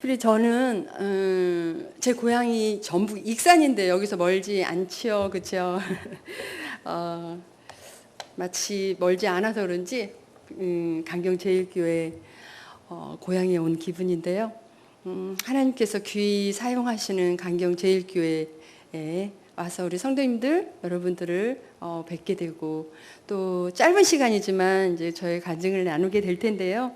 그리고 저는 제 고향이 전북 익산인데 여기서 멀지 않지요, 그렇죠? 어, 마치 멀지 않아서 그런지 강경제일교회 고향에 온 기분인데요. 하나님께서 귀히 사용하시는 강경제일교회에 와서 우리 성도님들 여러분들을 뵙게 되고 또 짧은 시간이지만 이제 저의 간증을 나누게 될 텐데요.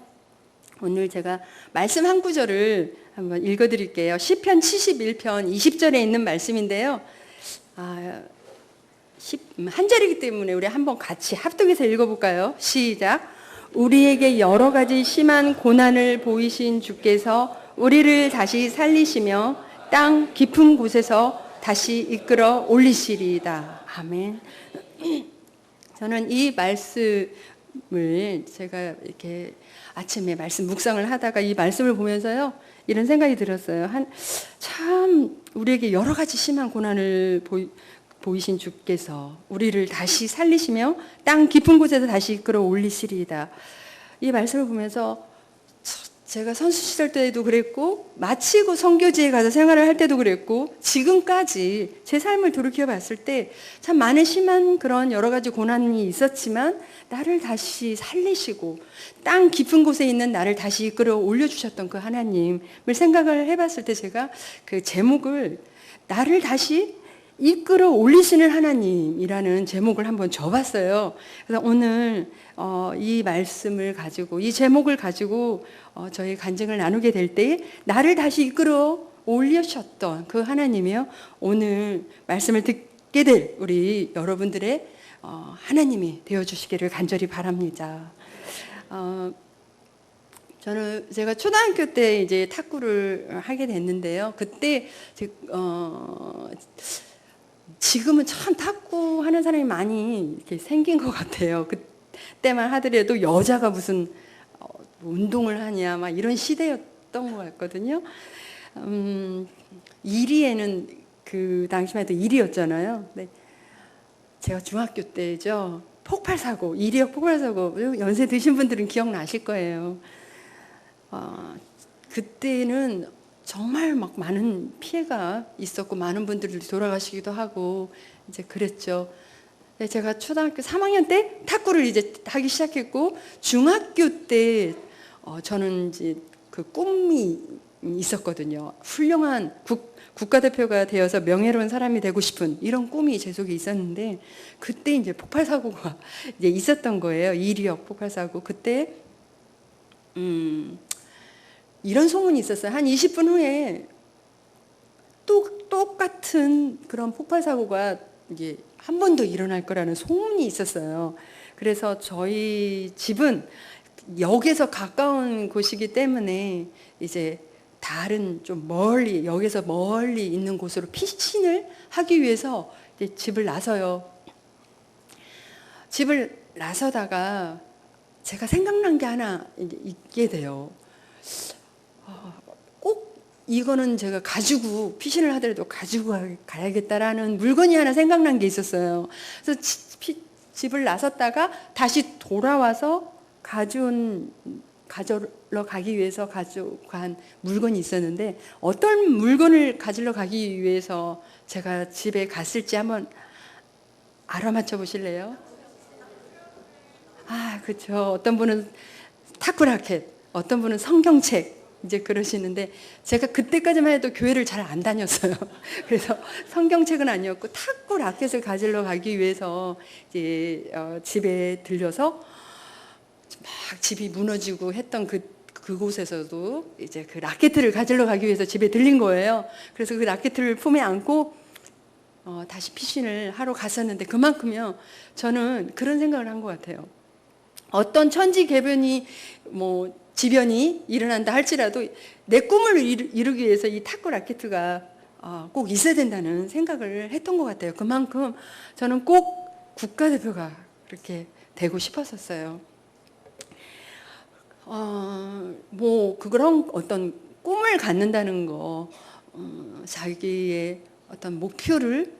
오늘 제가 말씀 한 구절을 한번 읽어드릴게요. 시편 71편 20절에 있는 말씀인데요. 한 절이기 때문에 우리 한번 같이 합독해서 읽어볼까요? 시작. 우리에게 여러 가지 심한 고난을 보이신 주께서 우리를 다시 살리시며 땅 깊은 곳에서 다시 이끌어 올리시리이다. 아멘. 저는 이 말씀을 제가 이렇게 아침에 말씀 묵상을 하다가 이 말씀을 보면서요, 이런 생각이 들었어요. 참 우리에게 여러 가지 심한 고난을 보이신 주께서 우리를 다시 살리시며 땅 깊은 곳에서 다시 이끌어 올리시리이다. 이 말씀을 보면서 제가 선수 시절 때도 그랬고 마치고 선교지에 가서 생활을 할 때도 그랬고 지금까지 제 삶을 돌이켜 봤을 때 참 많은 심한 그런 여러 가지 고난이 있었지만 나를 다시 살리시고 땅 깊은 곳에 있는 나를 다시 이끌어 올려주셨던 그 하나님을 생각을 해봤을 때 제가 그 제목을 나를 다시 이끌어 올리시는 하나님이라는 제목을 한번 줘봤어요. 그래서 오늘 이 말씀을 가지고 이 제목을 가지고 저희 간증을 나누게 될 때 나를 다시 이끌어 올리셨던 그 하나님이요, 오늘 말씀을 듣게 될 우리 여러분들의 하나님이 되어주시기를 간절히 바랍니다. 제가 초등학교 때 이제 탁구를 하게 됐는데요. 그때 지금은 참 탁구 하는 사람이 많이 이렇게 생긴 것 같아요. 그때만 하더라도 여자가 무슨 운동을 하냐 막 이런 시대였던 것 같거든요. 1위에는 그 당시만 해도 1위였잖아요. 네. 제가 중학교 때죠. 폭발사고, 1위역 폭발사고, 연세 드신 분들은 기억나실 거예요. 그때는 정말 막 많은 피해가 있었고 많은 분들이 돌아가시기도 하고 이제 그랬죠. 제가 초등학교 3학년 때 탁구를 이제 하기 시작했고 중학교 때 저는 이제 그 꿈이 있었거든요. 훌륭한 국가대표가 되어서 명예로운 사람이 되고 싶은 이런 꿈이 제 속에 있었는데 그때 이제 폭발 사고가 이제 있었던 거예요. 2력 폭발 사고. 그때 이런 소문이 있었어요. 한 20분 후에 똑같은 그런 폭발 사고가 이제 한 번 더 일어날 거라는 소문이 있었어요. 그래서 저희 집은 역에서 가까운 곳이기 때문에 이제 다른 좀 멀리 역에서 멀리 있는 곳으로 피신을 하기 위해서 이제 집을 나서요. 집을 나서다가 제가 생각난 게 하나 이제 있게 돼요. 꼭 이거는 제가 가지고 피신을 하더라도 가지고 가야겠다라는 물건이 하나 생각난 게 있었어요. 그래서 집을 나섰다가 다시 돌아와서 가져러 가기 위해서 가져간 물건이 있었는데 어떤 물건을 가지러 가기 위해서 제가 집에 갔을지 한번 알아맞혀 보실래요? 그렇죠. 어떤 분은 탁구 라켓, 어떤 분은 성경책 이제 그러시는데 제가 그때까지만 해도 교회를 잘 안 다녔어요. 그래서 성경책은 아니었고 탁구 라켓을 가지러 가기 위해서 이제 집에 들려서 막 집이 무너지고 했던 그곳에서도 이제 그 라켓을 가지러 가기 위해서 집에 들린 거예요. 그래서 그 라켓을 품에 안고 다시 피신을 하러 갔었는데 그만큼요 저는 그런 생각을 한 것 같아요. 어떤 천지개변이 지변이 일어난다 할지라도 내 꿈을 이루기 위해서 이 탁구 라켓가 꼭 있어야 된다는 생각을 했던 것 같아요. 그만큼 저는 꼭 국가대표가 그렇게 되고 싶었었어요. 그런 어떤 꿈을 갖는다는 거, 자기의 어떤 목표를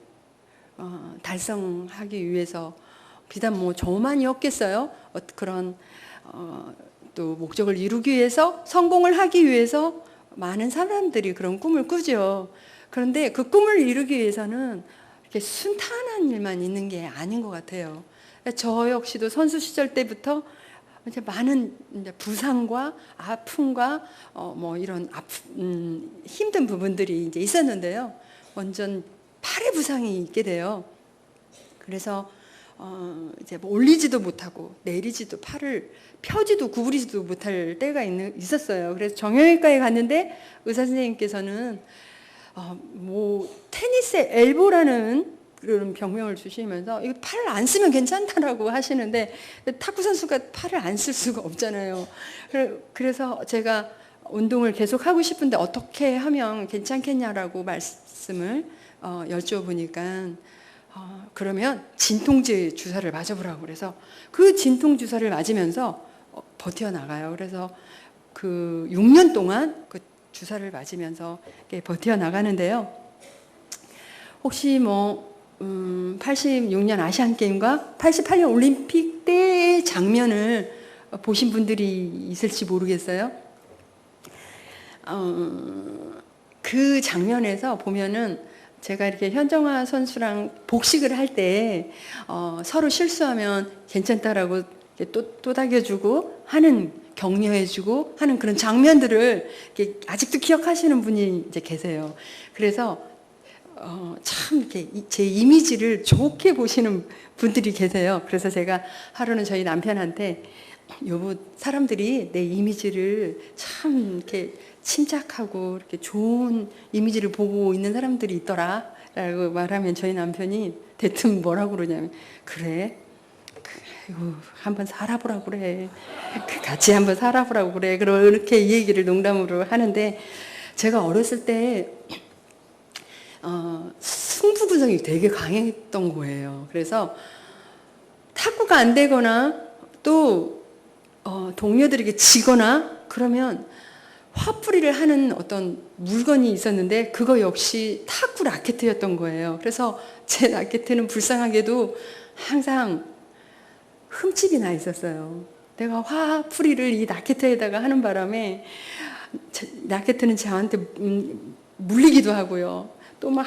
달성하기 위해서 비단 저만이었겠어요. 그런 또 목적을 이루기 위해서 성공을 하기 위해서 많은 사람들이 그런 꿈을 꾸죠. 그런데 그 꿈을 이루기 위해서는 이렇게 순탄한 일만 있는 게 아닌 것 같아요. 저 역시도 선수 시절 때부터 이제 많은 이제 부상과 아픔과 뭐 이런 힘든 부분들이 이제 있었는데요. 완전 팔에 부상이 있게 돼요. 그래서 이제 뭐 올리지도 못하고 내리지도 팔을 펴지도 구부리지도 못할 때가 있었어요. 그래서 정형외과에 갔는데 의사 선생님께서는 뭐 테니스의 엘보라는 그런 병명을 주시면서 이거 팔을 안 쓰면 괜찮다라고 하시는데 탁구 선수가 팔을 안 쓸 수가 없잖아요. 그래서 제가 운동을 계속 하고 싶은데 어떻게 하면 괜찮겠냐라고 말씀을 여쭤보니까 그러면 진통제 주사를 맞아보라고 그래서 그 진통 주사를 맞으면서 버텨나가요. 그래서 그 6년 동안 그 주사를 맞으면서 버텨나가는데요. 혹시 뭐 86년 아시안게임과 88년 올림픽 때의 장면을 보신 분들이 있을지 모르겠어요. 그 장면에서 보면은 제가 이렇게 현정화 선수랑 복식을 할 때 서로 실수하면 괜찮다라고 또닥여주고 하는 격려해주고 하는 그런 장면들을 아직도 기억하시는 분이 이제 계세요. 그래서 참 이렇게 제 이미지를 좋게 보시는 분들이 계세요. 그래서 제가 하루는 저희 남편한테 여보, 사람들이 내 이미지를 참 이렇게 침착하고 이렇게 좋은 이미지를 보고 있는 사람들이 있더라 라고 말하면 저희 남편이 대뜸 뭐라고 그러냐면 그래? 한번 살아보라고 그래. 같이 한번 살아보라고 그래. 그렇게 이 얘기를 농담으로 하는데 제가 어렸을 때 승부구성이 되게 강했던 거예요. 그래서 탁구가 안 되거나 또 동료들에게 지거나 그러면 화풀이를 하는 어떤 물건이 있었는데 그거 역시 탁구 라켓이었던 거예요. 그래서 제 라켓은 불쌍하게도 항상 흠집이 나 있었어요. 내가 화풀이를 이 라켓에다가 하는 바람에 라켓은 저한테 물리기도 하고요. 또 막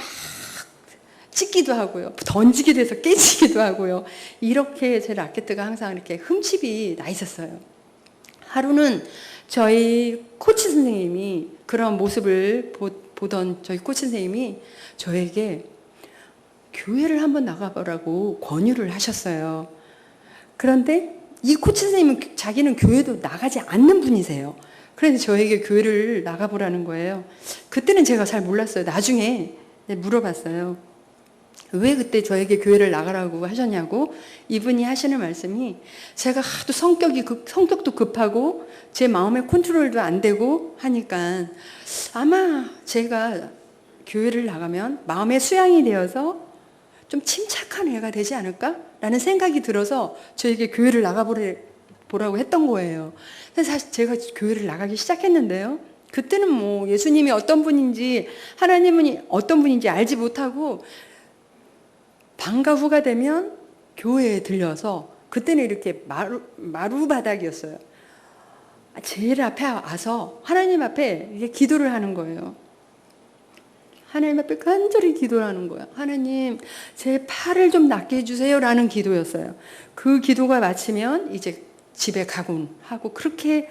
찍기도 하고요. 던지기도 해서 깨지기도 하고요. 이렇게 제 라켓가 항상 이렇게 흠집이 나 있었어요. 하루는 저희 코치 선생님이 그런 모습을 보던 저희 코치 선생님이 저에게 교회를 한번 나가보라고 권유를 하셨어요. 그런데 이 코치 선생님은 자기는 교회도 나가지 않는 분이세요. 그래서 저에게 교회를 나가보라는 거예요. 그때는 제가 잘 몰랐어요. 나중에 물어봤어요. 왜 그때 저에게 교회를 나가라고 하셨냐고. 이분이 하시는 말씀이 제가 하도 성격도 급하고 제 마음의 컨트롤도 안 되고 하니까 아마 제가 교회를 나가면 마음의 수양이 되어서 좀 침착한 애가 되지 않을까라는 생각이 들어서 저에게 교회를 나가보라고 했던 거예요. 그래서 사실 제가 교회를 나가기 시작했는데요. 그때는 뭐 예수님이 어떤 분인지 하나님은 어떤 분인지 알지 못하고 방과 후가 되면 교회에 들려서 그때는 이렇게 마루바닥이었어요. 제일 앞에 와서 하나님 앞에 이렇게 기도를 하는 거예요. 하나님 앞에 간절히 기도를 하는 거예요. 하나님, 제 팔을 좀 낫게 해주세요 라는 기도였어요. 그 기도가 마치면 이제 집에 가곤 하고 그렇게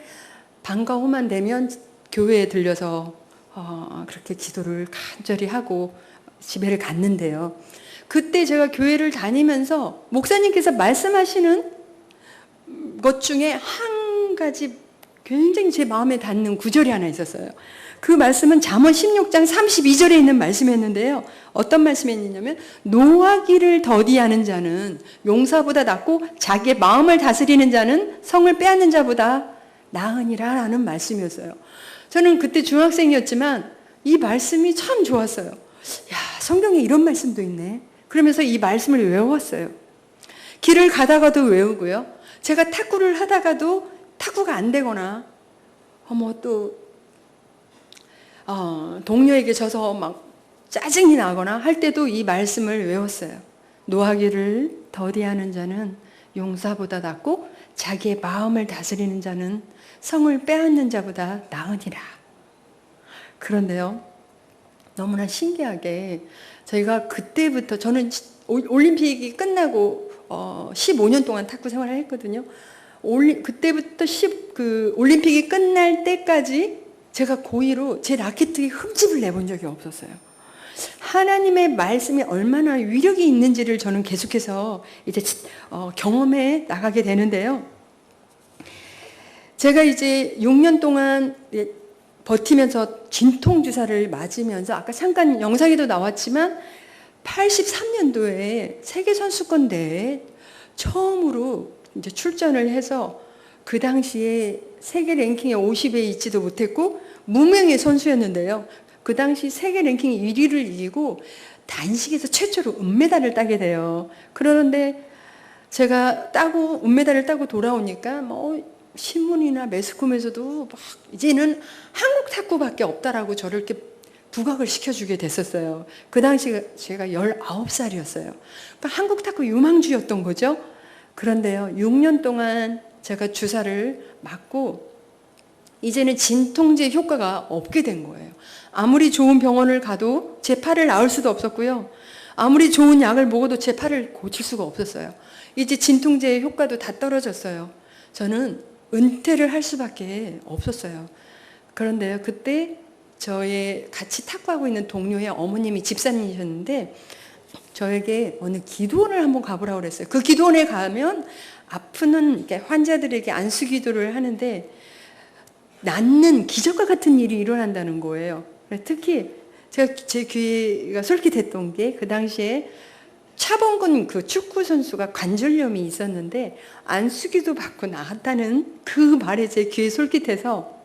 방과 후만 되면 교회에 들려서 그렇게 기도를 간절히 하고 집에를 갔는데요. 그때 제가 교회를 다니면서 목사님께서 말씀하시는 것 중에 한 가지 굉장히 제 마음에 닿는 구절이 하나 있었어요. 그 말씀은 잠언 16장 32절에 있는 말씀이었는데요. 어떤 말씀이었냐면 노하기를 더디하는 자는 용사보다 낫고 자기의 마음을 다스리는 자는 성을 빼앗는 자보다 나으니라 라는 말씀이었어요. 저는 그때 중학생이었지만 이 말씀이 참 좋았어요. 야, 성경에 이런 말씀도 있네. 그러면서 이 말씀을 외웠어요. 길을 가다가도 외우고요. 제가 탁구를 하다가도 탁구가 안 되거나 또 동료에게 져서 막 짜증이 나거나 할 때도 이 말씀을 외웠어요. 노하기를 더디하는 자는 용사보다 낫고 자기의 마음을 다스리는 자는 성을 빼앗는 자보다 나으니라. 그런데요, 너무나 신기하게 저희가 그때부터 저는 올림픽이 끝나고 15년 동안 탁구 생활을 했거든요. 그때부터 올림픽이 끝날 때까지 제가 고의로 제 라켓에 흠집을 내본 적이 없었어요. 하나님의 말씀이 얼마나 위력이 있는지를 저는 계속해서 이제 경험해 나가게 되는데요. 제가 이제 6년 동안 버티면서 진통주사를 맞으면서 아까 잠깐 영상에도 나왔지만 83년도에 세계선수권대회에 처음으로 이제 출전을 해서 그 당시에 세계 랭킹에 50에 있지도 못했고 무명의 선수였는데요. 그 당시 세계 랭킹 1위를 이기고 단식에서 최초로 은메달을 따게 돼요. 그러는데 제가 은메달을 따고 돌아오니까 신문이나 매스컴에서도 막 이제는 한국 탁구밖에 없다라고 저를 이렇게 부각을 시켜주게 됐었어요. 그 당시 제가 19살이었어요. 그러니까 한국 탁구 유망주였던 거죠. 그런데요, 6년 동안 제가 주사를 맞고 이제는 진통제 효과가 없게 된 거예요. 아무리 좋은 병원을 가도 제 팔을 나을 수도 없었고요. 아무리 좋은 약을 먹어도 제 팔을 고칠 수가 없었어요. 이제 진통제의 효과도 다 떨어졌어요. 저는 은퇴를 할 수밖에 없었어요. 그런데요, 그때 저의 같이 탁구하고 있는 동료의 어머님이 집사님이셨는데 저에게 어느 기도원을 한번 가보라고 그랬어요. 그 기도원에 가면 아프는 환자들에게 안수 기도를 하는데 낫는 기적과 같은 일이 일어난다는 거예요. 특히 제가 제 귀가 솔깃했던 게 그 당시에 차범근 그 축구 선수가 관절염이 있었는데 안수기도 받고 나았다는 그 말에 제 귀에 솔깃해서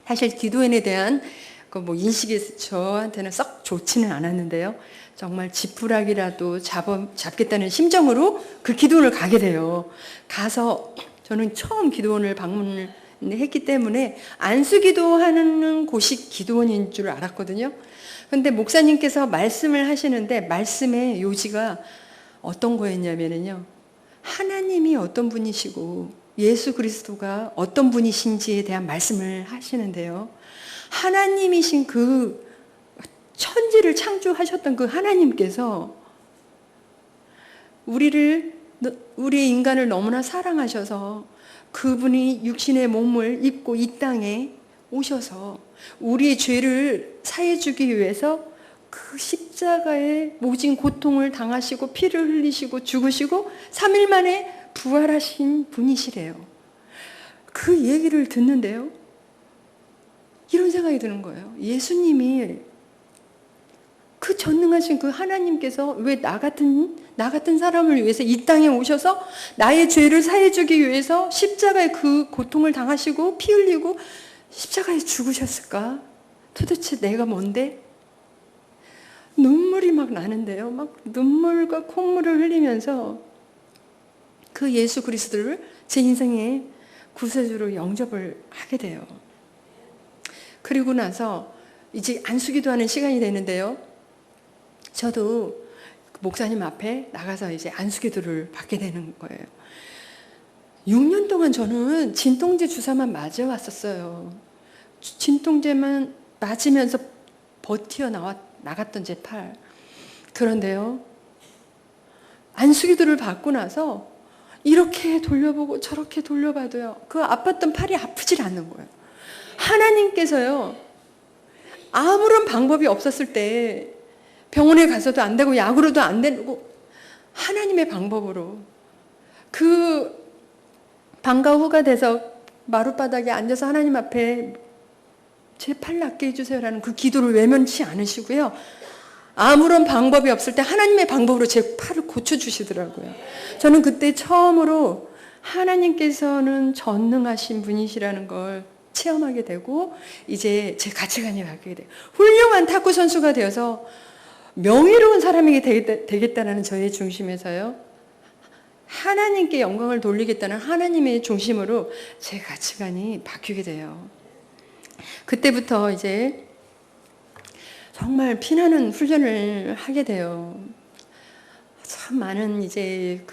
사실 기도원에 대한 인식이 저한테는 썩 좋지는 않았는데요. 정말 지푸라기라도 잡겠다는 심정으로 그 기도원을 가게 돼요. 가서 저는 처음 기도원을 방문을 했기 때문에 안수기도하는 곳이 기도원인 줄 알았거든요. 그런데 목사님께서 말씀을 하시는데 말씀의 요지가 어떤 거였냐면요, 하나님이 어떤 분이시고 예수 그리스도가 어떤 분이신지에 대한 말씀을 하시는데요, 하나님이신 그 천지를 창조하셨던 그 하나님께서 우리의 인간을 너무나 사랑하셔서 그분이 육신의 몸을 입고 이 땅에 오셔서 우리의 죄를 사해주기 위해서 그 십자가에 모진 고통을 당하시고 피를 흘리시고 죽으시고 3일 만에 부활하신 분이시래요. 그 얘기를 듣는데요, 이런 생각이 드는 거예요. 예수님이 그 전능하신 그 하나님께서 왜 나 같은 사람을 위해서 이 땅에 오셔서 나의 죄를 사해주기 위해서 십자가에 그 고통을 당하시고 피 흘리고 십자가에 죽으셨을까? 도대체 내가 뭔데? 눈물이 막 나는데요. 막 눈물과 콧물을 흘리면서 그 예수 그리스도를 제 인생의 구세주로 영접을 하게 돼요. 그리고 나서 이제 안수기도하는 시간이 되는데요, 저도 목사님 앞에 나가서 이제 안수기도를 받게 되는 거예요. 6년 동안 저는 진통제 주사만 맞아왔었어요. 진통제만 맞으면서 버티어 나갔던 제 팔. 그런데요, 안수기도를 받고 나서 이렇게 돌려보고 저렇게 돌려봐도요, 그 아팠던 팔이 아프질 않는 거예요. 하나님께서요, 아무런 방법이 없었을 때 병원에 가서도 안 되고 약으로도 안 되고 하나님의 방법으로 그 방과 후가 돼서 마룻바닥에 앉아서 하나님 앞에 제 팔 낫게 해주세요라는 그 기도를 외면치 않으시고요, 아무런 방법이 없을 때 하나님의 방법으로 제 팔을 고쳐주시더라고요. 저는 그때 처음으로 하나님께서는 전능하신 분이시라는 걸 체험하게 되고 이제 제 가치관이 바뀌게 돼요. 훌륭한 탁구 선수가 되어서 명예로운 사람이 되겠다는 저의 중심에서요, 하나님께 영광을 돌리겠다는 하나님의 중심으로 제 가치관이 바뀌게 돼요. 그때부터 이제 정말 피나는 훈련을 하게 돼요. 참 많은 이제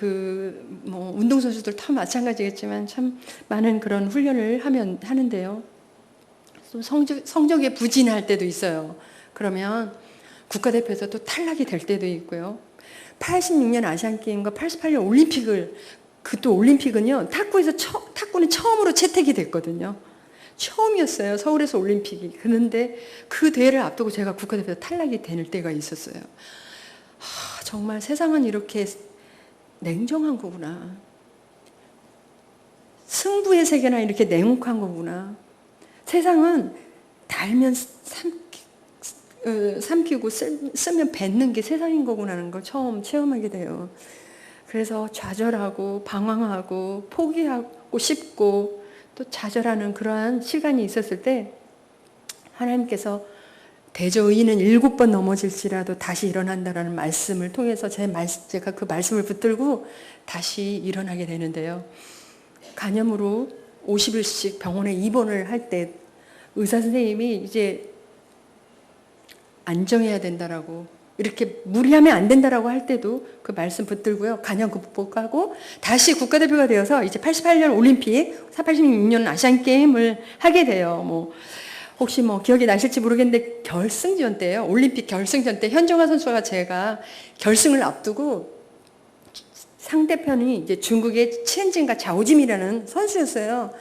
운동선수들 다 마찬가지겠지만 참 많은 그런 훈련을 하는데요. 좀 성적에 부진할 때도 있어요. 그러면 국가대표에서 또 탈락이 될 때도 있고요. 86년 아시안게임과 88년 올림픽을, 또 올림픽은요, 탁구는 처음으로 채택이 됐거든요. 처음이었어요. 서울에서 올림픽이. 그런데 그 대회를 앞두고 제가 국가대표 탈락이 될 때가 있었어요. 정말 세상은 이렇게 냉정한 거구나. 승부의 세계나 이렇게 냉혹한 거구나. 세상은 달면 삼키고 쓰면 뱉는 게 세상인 거구나 하는 걸 처음 체험하게 돼요. 그래서 좌절하고 방황하고 포기하고 싶고 또 좌절하는 그러한 시간이 있었을 때 하나님께서 대저의인은 7번 넘어질지라도 다시 일어난다라는 말씀을 통해서 제가 그 말씀을 붙들고 다시 일어나게 되는데요. 간염으로 50일씩 병원에 입원을 할 때 의사 선생님이 이제 안정해야 된다라고, 이렇게 무리하면 안 된다라고 할 때도 그 말씀 붙들고요. 간염 극복하고 다시 국가대표가 되어서 이제 88년 올림픽, 86년 아시안게임을 하게 돼요. 혹시 기억이 나실지 모르겠는데 결승전 때예요. 올림픽 결승전 때 현정화 선수가 제가 결승을 앞두고 상대편이 이제 중국의 치엔진과 자오짐이라는 선수였어요.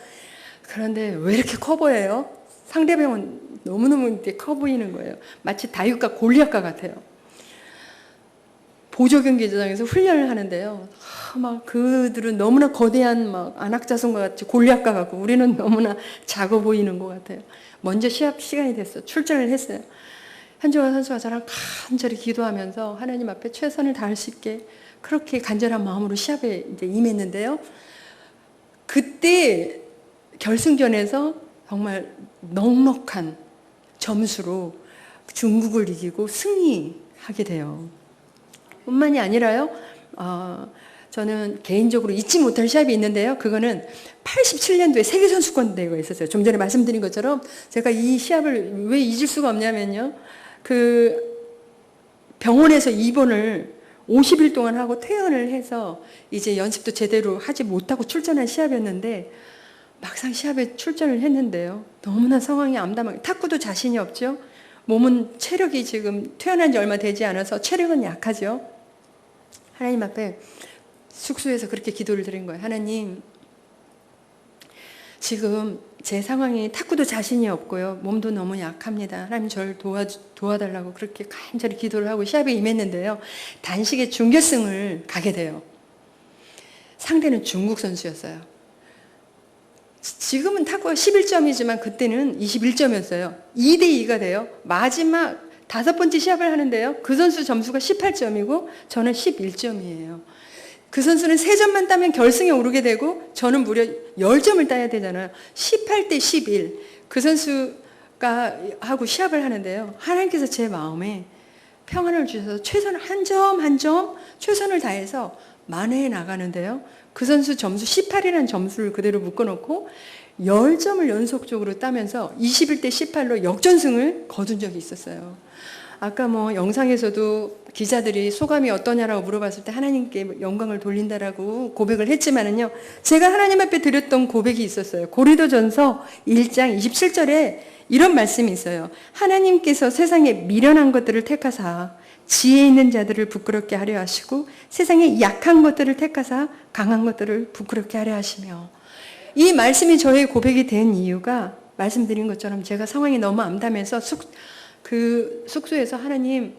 그런데 왜 이렇게 커 보여요? 상대방은 너무너무 커 보이는 거예요. 마치 다윗과 골리앗과 같아요. 보조 경기장에서 훈련을 하는데요. 막 그들은 너무나 거대한 안악자손과 같이 골리앗과 같고 우리는 너무나 작아 보이는 것 같아요. 먼저 시합 시간이 됐어요. 출전을 했어요. 현정화 선수가 저랑 간절히 기도하면서 하나님 앞에 최선을 다할 수 있게 그렇게 간절한 마음으로 시합에 이제 임했는데요. 그때 결승전에서 정말 넉넉한 점수로 중국을 이기고 승리하게 돼요. 뿐만이 아니라요, 저는 개인적으로 잊지 못할 시합이 있는데요. 그거는 87년도에 세계선수권대회가 있었어요. 좀 전에 말씀드린 것처럼 제가 이 시합을 왜 잊을 수가 없냐면요. 그 병원에서 입원을 50일 동안 하고 퇴원을 해서 이제 연습도 제대로 하지 못하고 출전한 시합이었는데 막상 시합에 출전을 했는데요. 너무나 상황이 암담하게, 탁구도 자신이 없죠. 몸은 체력이 지금 퇴원한 지 얼마 되지 않아서 체력은 약하죠. 하나님 앞에 숙소에서 그렇게 기도를 드린 거예요. 하나님, 지금 제 상황이 탁구도 자신이 없고요. 몸도 너무 약합니다. 하나님 저를 도와달라고 그렇게 간절히 기도를 하고 시합에 임했는데요. 단식의 준결승을 가게 돼요. 상대는 중국 선수였어요. 지금은 탁구가 11점이지만 그때는 21점이었어요. 2대2가 돼요. 마지막 5번째 시합을 하는데요. 그 선수 점수가 18점이고 저는 11점이에요. 그 선수는 3점만 따면 결승에 오르게 되고 저는 무려 10점을 따야 되잖아요. 18대 11. 그 선수가 하고 시합을 하는데요. 하나님께서 제 마음에 평안을 주셔서 최선을 한 점 한 점 최선을 다해서 만회해 나가는데요. 그 선수 점수 18이라는 점수를 그대로 묶어놓고 10점을 연속적으로 따면서 21대 18로 역전승을 거둔 적이 있었어요. 아까 영상에서도 기자들이 소감이 어떠냐라고 물어봤을 때 하나님께 영광을 돌린다라고 고백을 했지만은요, 제가 하나님 앞에 드렸던 고백이 있었어요. 고린도전서 1장 27절에 이런 말씀이 있어요. 하나님께서 세상에 미련한 것들을 택하사 지혜 있는 자들을 부끄럽게 하려 하시고 세상에 약한 것들을 택하사 강한 것들을 부끄럽게 하려 하시며, 이 말씀이 저의 고백이 된 이유가 말씀드린 것처럼 제가 상황이 너무 암담해서 그 숙소에서 하나님,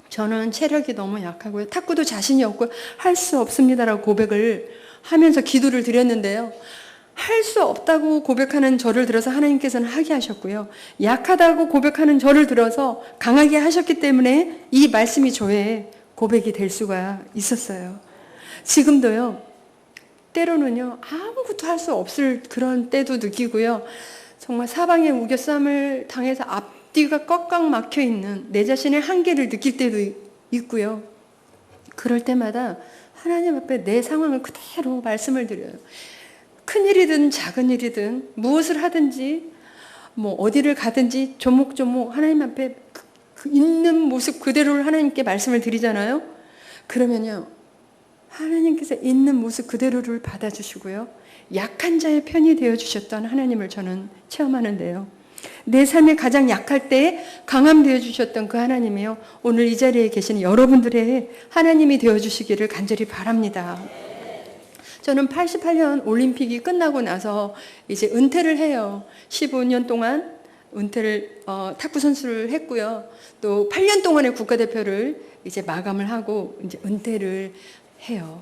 저는 체력이 너무 약하고요. 탁구도 자신이 없고 할 수 없습니다라고 고백을 하면서 기도를 드렸는데요. 할 수 없다고 고백하는 저를 들어서 하나님께서는 하게 하셨고요. 약하다고 고백하는 저를 들어서 강하게 하셨기 때문에 이 말씀이 저의 고백이 될 수가 있었어요. 지금도요. 때로는요. 아무것도 할 수 없을 그런 때도 느끼고요. 정말 사방에 우겨쌈을 당해서 앞뒤가 꽉꽉 막혀 있는 내 자신의 한계를 느낄 때도 있고요. 그럴 때마다 하나님 앞에 내 상황을 그대로 말씀을 드려요. 큰 일이든 작은 일이든 무엇을 하든지 어디를 가든지 조목조목 하나님 앞에 있는 모습 그대로를 하나님께 말씀을 드리잖아요. 그러면요. 하나님께서 있는 모습 그대로를 받아주시고요. 약한 자의 편이 되어주셨던 하나님을 저는 체험하는데요. 내 삶에 가장 약할 때 강함 되어주셨던 그 하나님이요, 오늘 이 자리에 계시는 여러분들의 하나님이 되어주시기를 간절히 바랍니다. 저는 88년 올림픽이 끝나고 나서 이제 은퇴를 해요. 15년 동안 은퇴를 탁구 선수를 했고요. 또 8년 동안의 국가대표를 이제 마감을 하고 이제 은퇴를 해요.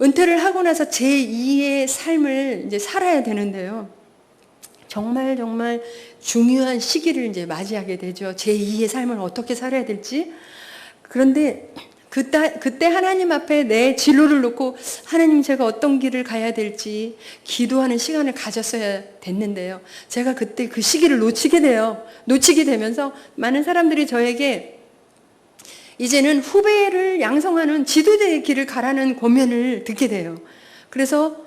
은퇴를 하고 나서 제2의 삶을 이제 살아야 되는데요. 정말 중요한 시기를 이제 맞이하게 되죠. 제2의 삶을 어떻게 살아야 될지. 그런데 그때 하나님 앞에 내 진로를 놓고 하나님, 제가 어떤 길을 가야 될지 기도하는 시간을 가졌어야 됐는데요. 제가 그때 그 시기를 놓치게 돼요. 놓치게 되면서 많은 사람들이 저에게 이제는 후배를 양성하는 지도자의 길을 가라는 권면을 듣게 돼요. 그래서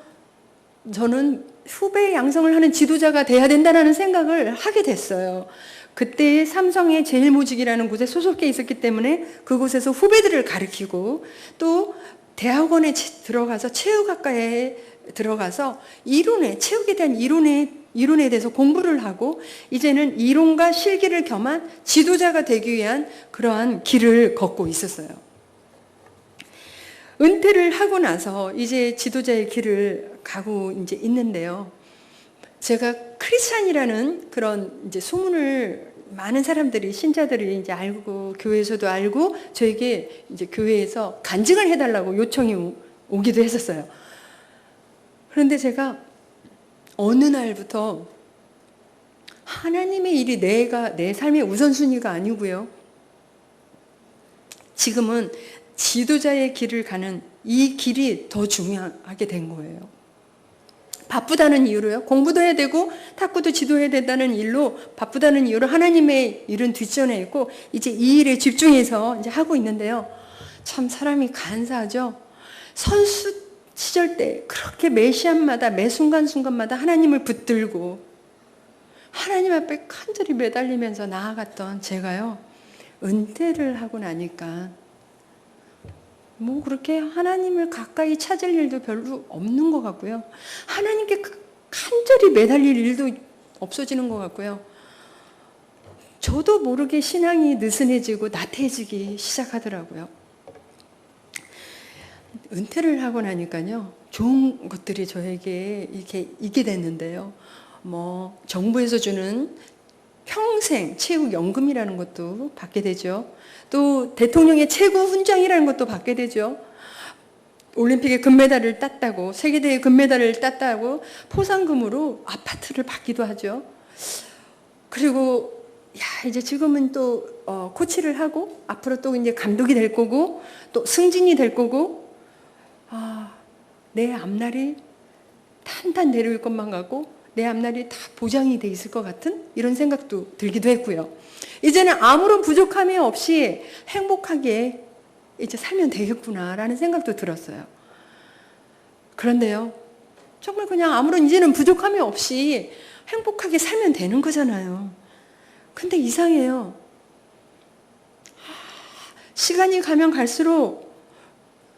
저는 후배 양성을 하는 지도자가 돼야 된다는 생각을 하게 됐어요. 그때 삼성의 제일모직이라는 곳에 소속해 있었기 때문에 그곳에서 후배들을 가르치고, 또 대학원에 들어가서 체육학과에 들어가서 체육에 대한 이론에 대해서 공부를 하고, 이제는 이론과 실기를 겸한 지도자가 되기 위한 그러한 길을 걷고 있었어요. 은퇴를 하고 나서 이제 지도자의 길을 가고 이제 있는데요. 제가 크리스찬이라는 그런 이제 소문을 많은 사람들이, 신자들이 이제 알고, 교회에서도 알고, 저에게 이제 교회에서 간증을 해달라고 요청이 오기도 했었어요. 그런데 제가 어느 날부터 하나님의 일이 내 삶의 우선순위가 아니고요. 지금은 지도자의 길을 가는 이 길이 더 중요하게 된 거예요. 바쁘다는 이유로요. 공부도 해야 되고 탁구도 지도해야 된다는 일로, 바쁘다는 이유로 하나님의 일은 뒷전에 있고 이제 이 일에 집중해서 이제 하고 있는데요. 참 사람이 간사하죠. 선수 시절 때 그렇게 매 시합마다 매 순간순간마다 하나님을 붙들고 하나님 앞에 간절히 매달리면서 나아갔던 제가요, 은퇴를 하고 나니까 뭐 그렇게 하나님을 가까이 찾을 일도 별로 없는 것 같고요. 하나님께 간절히 매달릴 일도 없어지는 것 같고요. 저도 모르게 신앙이 느슨해지고 나태해지기 시작하더라고요. 은퇴를 하고 나니까요, 좋은 것들이 저에게 이렇게 있게 됐는데요. 뭐 정부에서 주는 평생 체육연금이라는 것도 받게 되죠. 또 대통령의 최고 훈장이라는 것도 받게 되죠. 올림픽에 금메달을 땄다고, 세계대회 금메달을 땄다고 포상금으로 아파트를 받기도 하죠. 그리고 이제 지금은 또 코치를 하고 앞으로 또 이제 감독이 될 거고 또 승진이 될 거고, 내 앞날이 탄탄 내려올 것만 같고 내 앞날이 다 보장이 돼 있을 것 같은 이런 생각도 들기도 했고요. 이제는 아무런 부족함이 없이 행복하게 이제 살면 되겠구나라는 생각도 들었어요. 그런데요, 정말 그냥 아무런 이제는 부족함이 없이 행복하게 살면 되는 거잖아요. 근데 이상해요. 시간이 가면 갈수록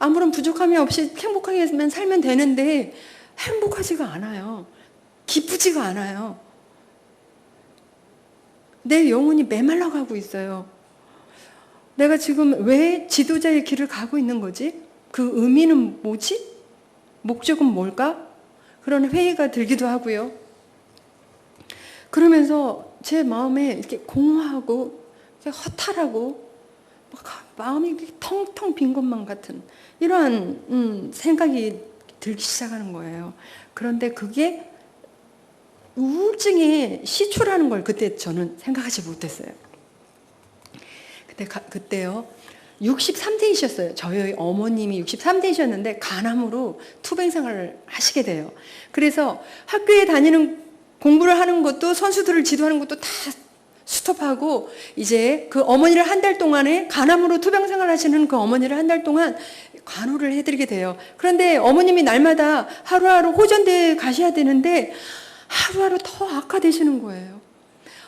아무런 부족함이 없이 행복하게만 살면 되는데 행복하지가 않아요. 기쁘지가 않아요. 내 영혼이 메말라가고 있어요. 내가 지금 왜 지도자의 길을 가고 있는 거지? 그 의미는 뭐지? 목적은 뭘까? 그런 회의가 들기도 하고요. 그러면서 제 마음에 이렇게 공허하고 허탈하고 마음이 텅텅 빈 것만 같은 이러한 생각이 들기 시작하는 거예요. 그런데 그게 우울증의 시초라는 걸 그때 저는 생각하지 못했어요. 그때요, 63세이셨어요. 저희 어머님이 63세이셨는데 간암으로 투병 생활을 하시게 돼요. 그래서 학교에 다니는 공부를 하는 것도 선수들을 지도하는 것도 다 스톱하고 이제 그 어머니를 한 달 동안에 간암으로 투병 생활하시는 그 어머니를 한 달 동안 간호를 해드리게 돼요. 그런데 어머님이 날마다 하루하루 호전대에 가셔야 되는데 하루하루 더 악화되시는 거예요.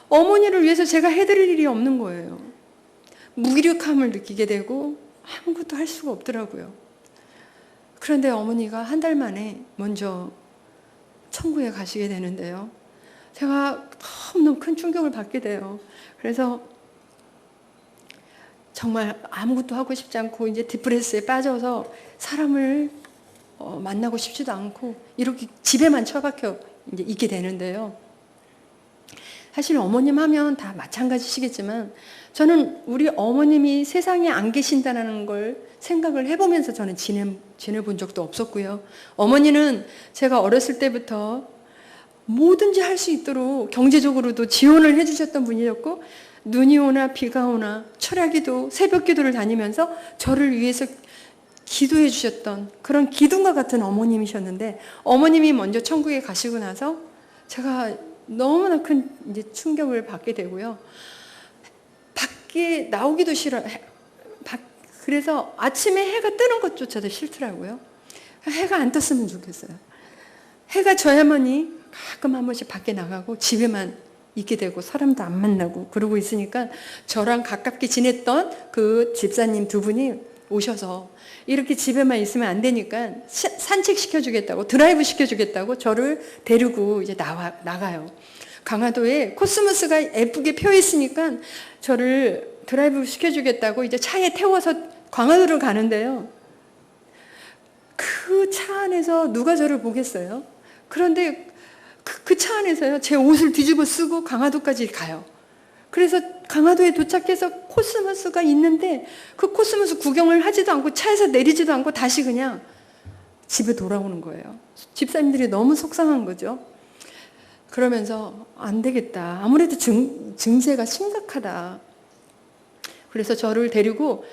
어머니를 위해서 제가 해드릴 일이 없는 거예요. 무기력함을 느끼게 되고 아무것도 할 수가 없더라고요. 그런데 어머니가 한 달 만에 먼저 천국에 가시게 되는데요. 제가 너무너무 큰 충격을 받게 돼요. 그래서 정말 아무것도 하고 싶지 않고 이제 디프레스에 빠져서 사람을 만나고 싶지도 않고 이렇게 집에만 처박혀 이제 있게 되는데요. 사실 어머님 하면 다 마찬가지시겠지만 저는 우리 어머님이 세상에 안 계신다는 걸 생각을 해보면서 저는 지내본 적도 없었고요. 어머니는 제가 어렸을 때부터 뭐든지 할 수 있도록 경제적으로도 지원을 해주셨던 분이었고, 눈이 오나 비가 오나 철야기도 새벽기도를 다니면서 저를 위해서 기도해 주셨던 그런 기둥과 같은 어머님이셨는데, 어머님이 먼저 천국에 가시고 나서 제가 너무나 큰 이제 충격을 받게 되고요. 밖에 나오기도 싫어. 그래서 아침에 해가 뜨는 것조차도 싫더라고요. 해가 안 떴으면 좋겠어요. 해가 져야만이 가끔 한 번씩 밖에 나가고 집에만 있게 되고 사람도 안 만나고 그러고 있으니까 저랑 가깝게 지냈던 그 집사님 두 분이 오셔서 이렇게 집에만 있으면 안 되니까 산책 시켜주겠다고, 드라이브 시켜주겠다고 저를 데리고 이제 나가요. 강화도에 코스모스가 예쁘게 펴 있으니까 저를 드라이브 시켜주겠다고 이제 차에 태워서 강화도를 가는데요. 그 차 안에서 누가 저를 보겠어요? 그런데 그 차 안에서요, 제 옷을 뒤집어 쓰고 강화도까지 가요. 그래서 강화도에 도착해서 코스모스가 있는데 그 코스모스 구경을 하지도 않고 차에서 내리지도 않고 다시 그냥 집에 돌아오는 거예요. 집사님들이 너무 속상한 거죠. 그러면서 안 되겠다. 아무래도 증세가 심각하다. 그래서 저를 데리고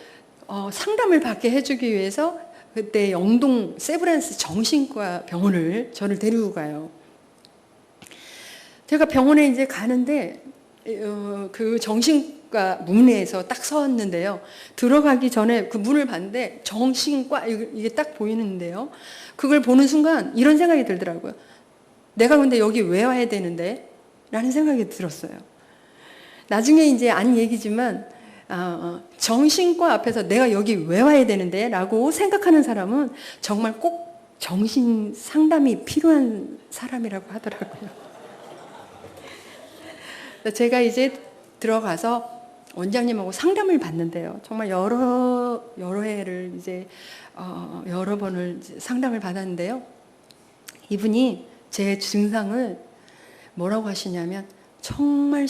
상담을 받게 해주기 위해서 그때 영동 세브란스 정신과 병원을 저를 데리고 가요. 제가 병원에 이제 가는데 그 정신과 문에서 딱 섰는데요. 들어가기 전에 그 문을 봤는데 정신과 이게 딱 보이는데요. 그걸 보는 순간 이런 생각이 들더라고요. 내가 근데 여기 왜 와야 되는데? 라는 생각이 들었어요. 나중에 이제 안 얘기지만 정신과 앞에서 내가 여기 왜 와야 되는데? 라고 생각하는 사람은 정말 꼭 정신 상담이 필요한 사람이라고 하더라고요. 제가 이제 들어가서 원장님하고 상담을 받는데요. 정말 여러 해를 이제 여러 번을 이제 상담을 받았는데요. 이분이 제 증상을 뭐라고 하시냐면 정말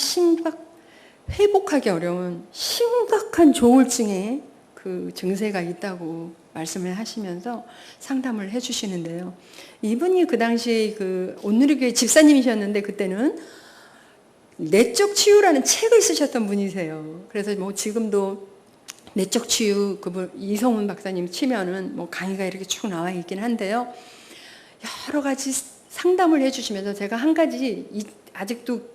회복하기 어려운 심각한 조울증의 그 증세가 있다고 말씀을 하시면서 상담을 해주시는데요. 이분이 그 당시 그 온누리교회 집사님이셨는데 그때는 내적 치유라는 책을 쓰셨던 분이세요. 그래서 뭐 지금도 내적 치유 그분 이성훈 박사님 치면은 뭐 강의가 이렇게 쭉 나와 있긴 한데요. 여러 가지 상담을 해주시면서 제가 한 가지 아직도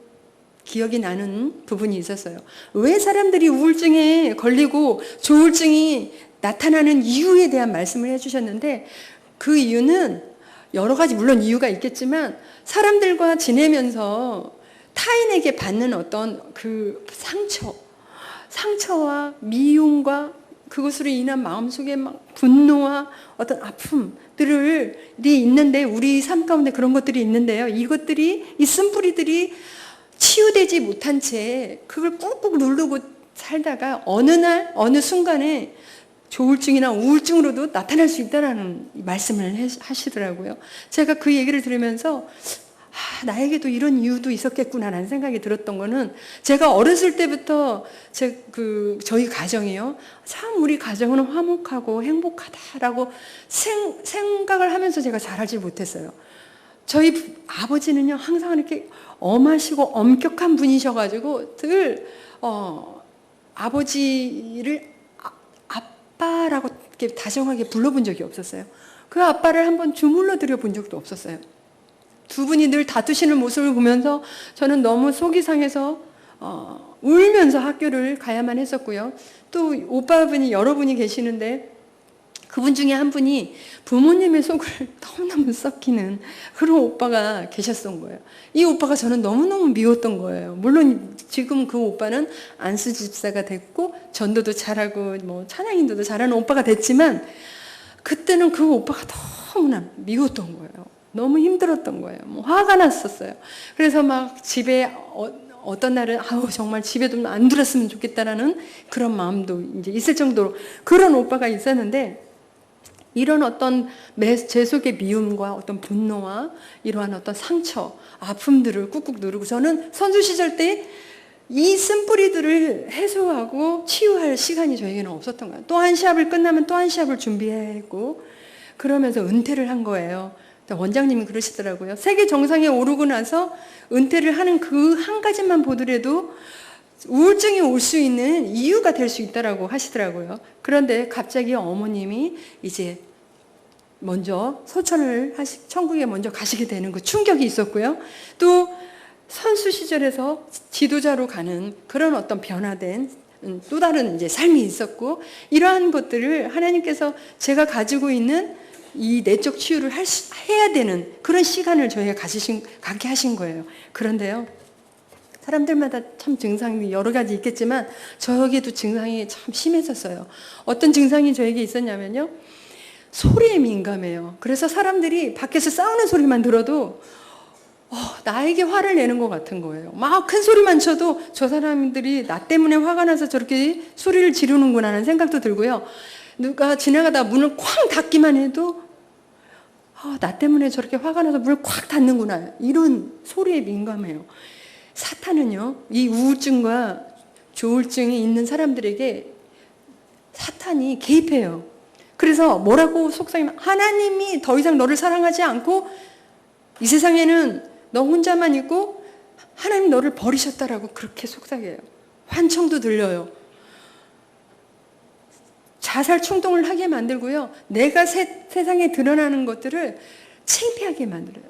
기억이 나는 부분이 있었어요. 왜 사람들이 우울증에 걸리고 조울증이 나타나는 이유에 대한 말씀을 해주셨는데, 그 이유는 여러 가지 물론 이유가 있겠지만 사람들과 지내면서 타인에게 받는 어떤 그 상처와 미움과 그것으로 인한 마음속에 막 분노와 어떤 아픔들이 있는데, 우리 삶 가운데 그런 것들이 있는데요. 이것들이 이 쓴뿌리들이 치유되지 못한 채 그걸 꾹꾹 누르고 살다가 어느 날 어느 순간에 조울증이나 우울증으로도 나타날 수 있다라는 말씀을 하시더라고요. 제가 그 얘기를 들으면서 나에게도 이런 이유도 있었겠구나라는 생각이 들었던 거는, 제가 어렸을 때부터 저희 가정이요, 참 우리 가정은 화목하고 행복하다라고 생각을 하면서 제가 잘하지 못했어요. 저희 아버지는요 항상 이렇게 엄하시고 엄격한 분이셔가지고 늘 아버지를 아빠라고 이렇게 다정하게 불러본 적이 없었어요. 그 아빠를 한번 주물러 드려 본 적도 없었어요. 두 분이 늘 다투시는 모습을 보면서 저는 너무 속이 상해서 울면서 학교를 가야만 했었고요. 또 오빠분이 여러 분이 계시는데 그분 중에 한 분이 부모님의 속을 너무너무 썩히는 그런 오빠가 계셨던 거예요. 이 오빠가 저는 너무너무 미웠던 거예요. 물론 지금 그 오빠는 안수 집사가 됐고 전도도 잘하고 뭐 찬양인도도 잘하는 오빠가 됐지만, 그때는 그 오빠가 너무나 미웠던 거예요. 너무 힘들었던 거예요. 뭐 화가 났었어요. 그래서 막 집에 어떤 날은 아우 정말 집에 좀 안 들었으면 좋겠다라는 그런 마음도 이제 있을 정도로 그런 오빠가 있었는데, 이런 어떤 제 속의 미움과 어떤 분노와 이러한 어떤 상처, 아픔들을 꾹꾹 누르고, 저는 선수 시절 때 이 쓴뿌리들을 해소하고 치유할 시간이 저에게는 없었던 거예요. 또 한 시합을 끝나면 또 한 시합을 준비해야 했고, 그러면서 은퇴를 한 거예요. 원장님이 그러시더라고요. 세계 정상에 오르고 나서 은퇴를 하는 그 한 가지만 보더라도 우울증이 올 수 있는 이유가 될 수 있다라고 하시더라고요. 그런데 갑자기 어머님이 이제 먼저 소천을 천국에 먼저 가시게 되는 그 충격이 있었고요. 또 선수 시절에서 지도자로 가는 그런 어떤 변화된 또 다른 이제 삶이 있었고, 이러한 것들을 하나님께서 제가 가지고 있는 이 내적 치유를 해야 되는 그런 시간을 저희가 갖게 하신 거예요. 그런데요, 사람들마다 참 증상이 여러 가지 있겠지만 저에게도 증상이 참 심했었어요. 어떤 증상이 저에게 있었냐면요, 소리에 민감해요. 그래서 사람들이 밖에서 싸우는 소리만 들어도 나에게 화를 내는 것 같은 거예요. 막 큰 소리만 쳐도 저 사람들이 나 때문에 화가 나서 저렇게 소리를 지르는구나 하는 생각도 들고요. 누가 지나가다 문을 쾅 닫기만 해도 나 때문에 저렇게 화가 나서 문을 콱 닫는구나, 이런 소리에 민감해요. 사탄은요, 이 우울증과 조울증이 있는 사람들에게 사탄이 개입해요. 그래서 뭐라고 속삭이면, 하나님이 더 이상 너를 사랑하지 않고 이 세상에는 너 혼자만 있고 하나님 너를 버리셨다라고 그렇게 속삭여요. 환청도 들려요. 자살 충동을 하게 만들고요. 내가 세상에 드러나는 것들을 창피하게 만들어요.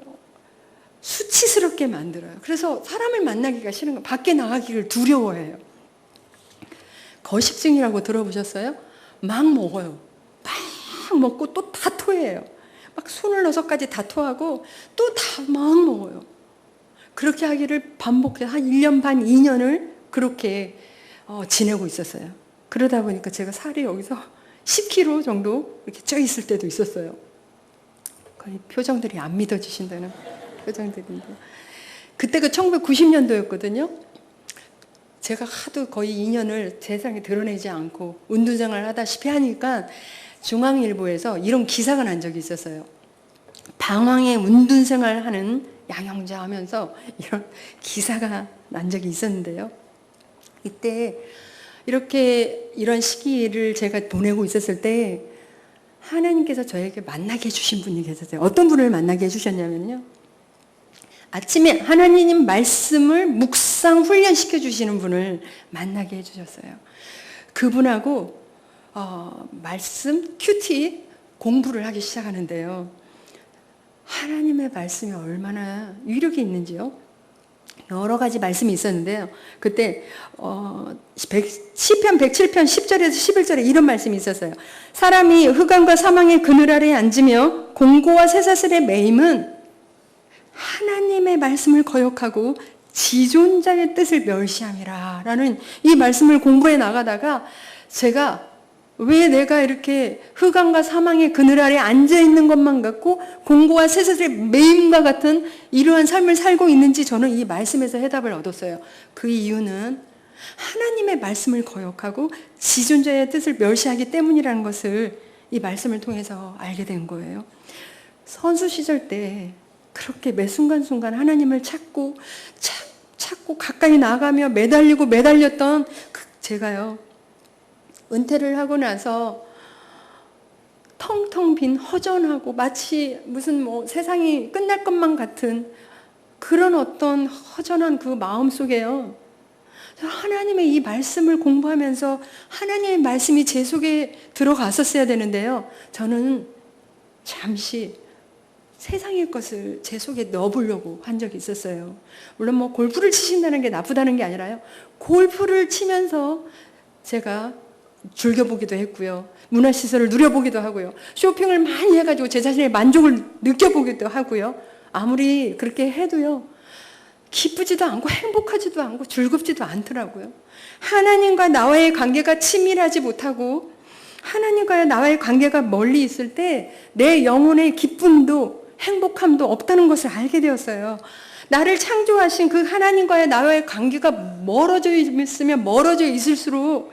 수치스럽게 만들어요. 그래서 사람을 만나기가 싫은 거예요. 밖에 나가기를 두려워해요. 거식증이라고 들어보셨어요? 막 먹어요. 막 먹고 또 다 토해요. 막 26가지 다 토하고 또 다 막 먹어요. 그렇게 하기를 반복해서 한 1년 반, 2년을 그렇게 지내고 있었어요. 그러다 보니까 제가 살이 여기서 10kg 정도 이렇게 쪄 있을 때도 있었어요. 거의 표정들이 안 믿어지신다는 표정들인데. 그때가 1990년도였거든요. 제가 하도 거의 2년을 세상에 드러내지 않고 운동생활을 하다시피 하니까 중앙일보에서 이런 기사가 난 적이 있었어요. 방황의 운둔생활 하는 양형자 하면서 이런 기사가 난 적이 있었는데요. 이때 이런 시기를 제가 보내고 있었을 때 하나님께서 저에게 만나게 해주신 분이 계셨어요. 어떤 분을 만나게 해주셨냐면요, 아침에 하나님 말씀을 묵상 훈련시켜 주시는 분을 만나게 해주셨어요. 그분하고 말씀 큐티 공부를 하기 시작하는데요, 하나님의 말씀이 얼마나 위력이 있는지요. 여러 가지 말씀이 있었는데요. 그때 시편 107편 10절에서 11절에 이런 말씀이 있었어요. 사람이 흑암과 사망의 그늘 아래에 앉으며 공고와 쇠사슬에 매임은 하나님의 말씀을 거역하고 지존자의 뜻을 멸시함이라 라는 이 말씀을 공부해 나가다가, 제가 왜 내가 이렇게 흑암과 사망의 그늘 아래에 앉아있는 것만 같고 공고와 쇠사슬의 매임과 같은 이러한 삶을 살고 있는지 저는 이 말씀에서 해답을 얻었어요. 그 이유는 하나님의 말씀을 거역하고 지존자의 뜻을 멸시하기 때문이라는 것을 이 말씀을 통해서 알게 된 거예요. 선수 시절 때 그렇게 매 순간순간 하나님을 찾고 가까이 나가며 매달렸던 제가요, 은퇴를 하고 나서 텅텅 빈 허전하고 마치 무슨 세상이 끝날 것만 같은 그런 어떤 허전한 그 마음 속에요, 하나님의 이 말씀을 공부하면서 하나님의 말씀이 제 속에 들어갔었어야 되는데요, 저는 잠시 세상의 것을 제 속에 넣어보려고 한 적이 있었어요. 물론 골프를 치신다는 게 나쁘다는 게 아니라요, 골프를 치면서 제가 즐겨보기도 했고요, 문화시설을 누려보기도 하고요, 쇼핑을 많이 해가지고 제 자신의 만족을 느껴보기도 하고요. 아무리 그렇게 해도요, 기쁘지도 않고 행복하지도 않고 즐겁지도 않더라고요. 하나님과 나와의 관계가 친밀하지 못하고 하나님과 나와의 관계가 멀리 있을 때 내 영혼의 기쁨도 행복함도 없다는 것을 알게 되었어요. 나를 창조하신 그 하나님과의 나와의 관계가 멀어져 있으면 멀어져 있을수록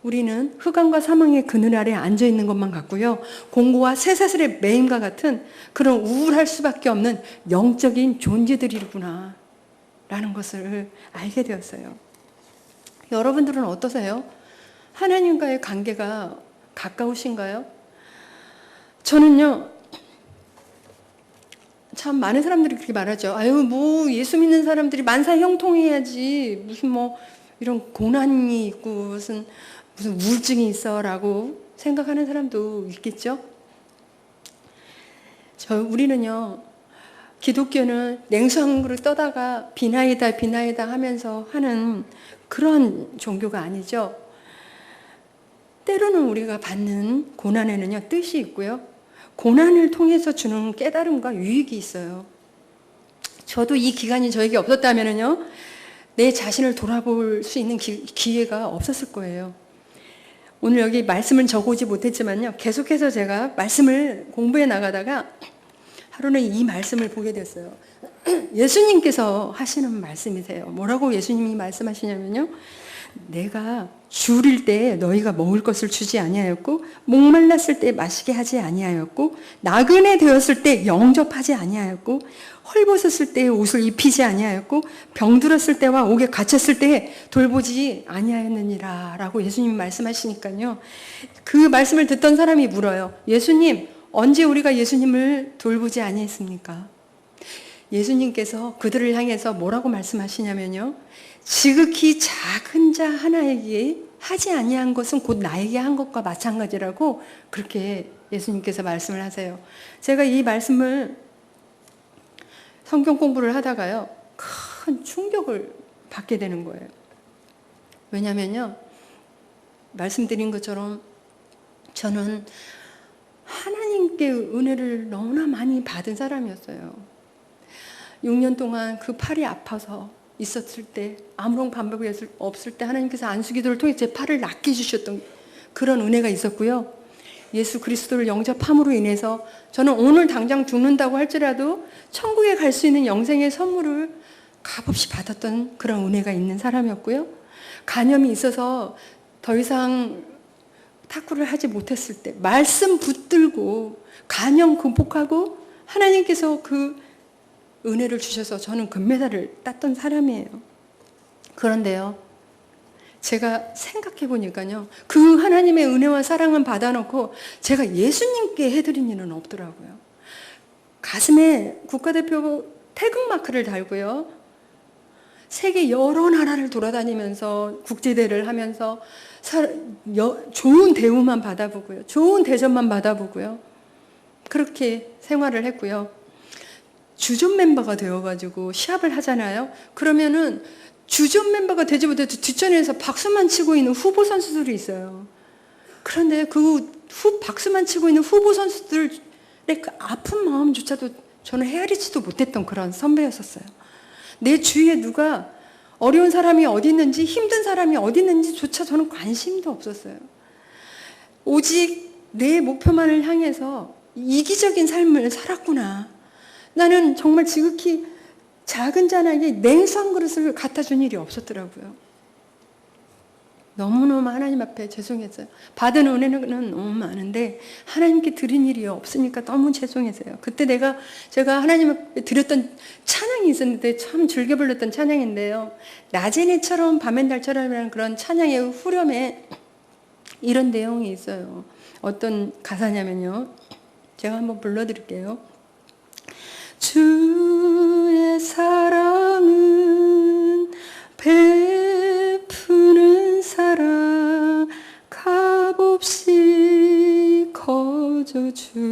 우리는 흑암과 사망의 그늘 아래 앉아 있는 것만 같고요. 공고와 쇠사슬의 매임과 같은 그런 우울할 수밖에 없는 영적인 존재들이구나 라는 것을 알게 되었어요. 여러분들은 어떠세요? 하나님과의 관계가 가까우신가요? 저는요, 참 많은 사람들이 그렇게 말하죠. 아유, 뭐 예수 믿는 사람들이 만사 형통해야지 무슨 뭐 이런 고난이 있고 무슨 우울증이 있어라고 생각하는 사람도 있겠죠. 우리는요, 기독교는 냉수한 그릇 떠다가 비나이다 비나이다 하면서 하는 그런 종교가 아니죠. 때로는 우리가 받는 고난에는요, 뜻이 있고요. 고난을 통해서 주는 깨달음과 유익이 있어요. 저도 이 기간이 저에게 없었다면요, 내 자신을 돌아볼 수 있는 기회가 없었을 거예요. 오늘 여기 말씀을 적어오지 못했지만요, 계속해서 제가 말씀을 공부해 나가다가 하루는 이 말씀을 보게 됐어요. 예수님께서 하시는 말씀이세요. 뭐라고 예수님이 말씀하시냐면요, 내가 줄일 때 너희가 먹을 것을 주지 아니하였고, 목말랐을 때 마시게 하지 아니하였고, 나그네 되었을 때 영접하지 아니하였고, 헐벗었을 때 옷을 입히지 아니하였고, 병들었을 때와 옥에 갇혔을 때 돌보지 아니하였느니라 라고 예수님이 말씀하시니까요, 그 말씀을 듣던 사람이 물어요. 예수님, 언제 우리가 예수님을 돌보지 아니했습니까? 예수님께서 그들을 향해서 뭐라고 말씀하시냐면요, 지극히 작은 자 하나에게 하지 아니한 것은 곧 나에게 한 것과 마찬가지라고 그렇게 예수님께서 말씀을 하세요. 제가 이 말씀을 성경 공부를 하다가요, 큰 충격을 받게 되는 거예요. 왜냐면요, 말씀드린 것처럼 저는 하나님께 은혜를 너무나 많이 받은 사람이었어요. 6년 동안 그 팔이 아파서 있었을 때, 아무런 방법이 없을 때 하나님께서 안수기도를 통해 제 팔을 낫게 해주셨던 그런 은혜가 있었고요. 예수 그리스도를 영접함으로 인해서 저는 오늘 당장 죽는다고 할지라도 천국에 갈 수 있는 영생의 선물을 값없이 받았던 그런 은혜가 있는 사람이었고요. 간염이 있어서 더 이상 탁구를 하지 못했을 때 말씀 붙들고 간염 극복하고 하나님께서 그 은혜를 주셔서 저는 금메달을 땄던 사람이에요. 그런데요, 제가 생각해 보니까요, 그 하나님의 은혜와 사랑은 받아놓고 제가 예수님께 해드린 일은 없더라고요. 가슴에 국가대표 태극마크를 달고요, 세계 여러 나라를 돌아다니면서 국제대회를 하면서 좋은 대우만 받아보고요, 좋은 대접만 받아보고요, 그렇게 생활을 했고요. 주전 멤버가 되어가지고 시합을 하잖아요. 그러면은 주전 멤버가 되지 못해도 뒷전에서 박수만 치고 있는 후보 선수들이 있어요. 그런데 그 박수만 치고 있는 후보 선수들의 그 아픈 마음조차도 저는 헤아리지도 못했던 그런 선배였었어요. 내 주위에 누가 어려운 사람이 어디 있는지, 힘든 사람이 어디 있는지조차 저는 관심도 없었어요. 오직 내 목표만을 향해서 이기적인 삶을 살았구나. 나는 정말 지극히 작은 자에게 냉수한 그릇을 갖다 준 일이 없었더라고요. 너무너무 하나님 앞에 죄송했어요. 받은 은혜는 너무 많은데 하나님께 드린 일이 없으니까 너무 죄송했어요. 그때 제가 하나님 앞에 드렸던 찬양이 있었는데 참 즐겨 불렀던 찬양인데요, 낮의 해처럼 밤의 달처럼이라는 그런 찬양의 후렴에 이런 내용이 있어요. 어떤 가사냐면요, 제가 한번 불러드릴게요. 주의 사랑은 베푸는 사랑, 값없이 거저주는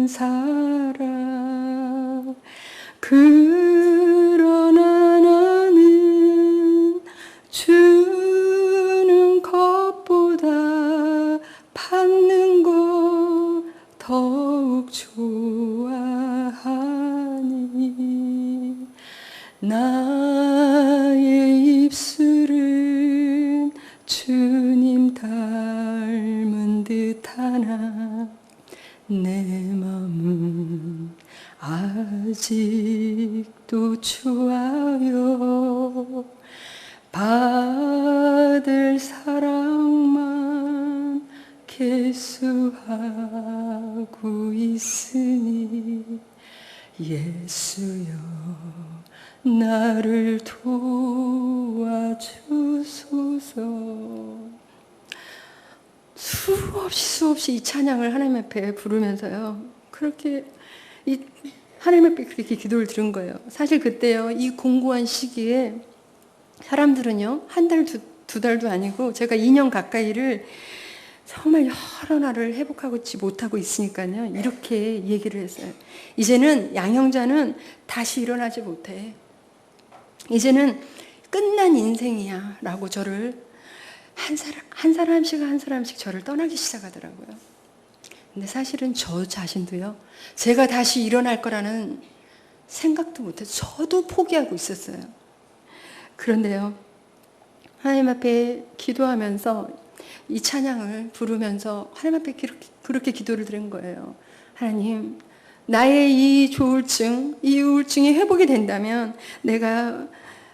사랑. 그러나 나는 주는 것보다 받는 것 더욱 좋아하니, 나의 입술은 주님 닮은 듯하나 내 마음은 아직도 좋아요. 받을 사랑만 계수하고 있으니 예수여 나를 도와주소서. 수없이 이 찬양을 하나님 앞에 부르면서요, 그렇게 하나님 앞에 그렇게 기도를 드린 거예요. 사실 그때요, 이 공고한 시기에 사람들은요, 한 달, 두 달도 아니고 제가 2년 가까이를 정말 여러 날을 회복하고 못하고 있으니까요, 이렇게 얘기를 했어요. 이제는 양형자는 다시 일어나지 못해. 이제는 끝난 인생이야 라고 저를 한 사람씩 저를 떠나기 시작하더라고요. 근데 사실은 저 자신도요, 제가 다시 일어날 거라는 생각도 못해서 저도 포기하고 있었어요. 그런데요, 하나님 앞에 기도하면서 이 찬양을 부르면서 하나님 앞에 그렇게 기도를 드린 거예요. 하나님, 나의 이 조울증, 이 우울증이 회복이 된다면 내가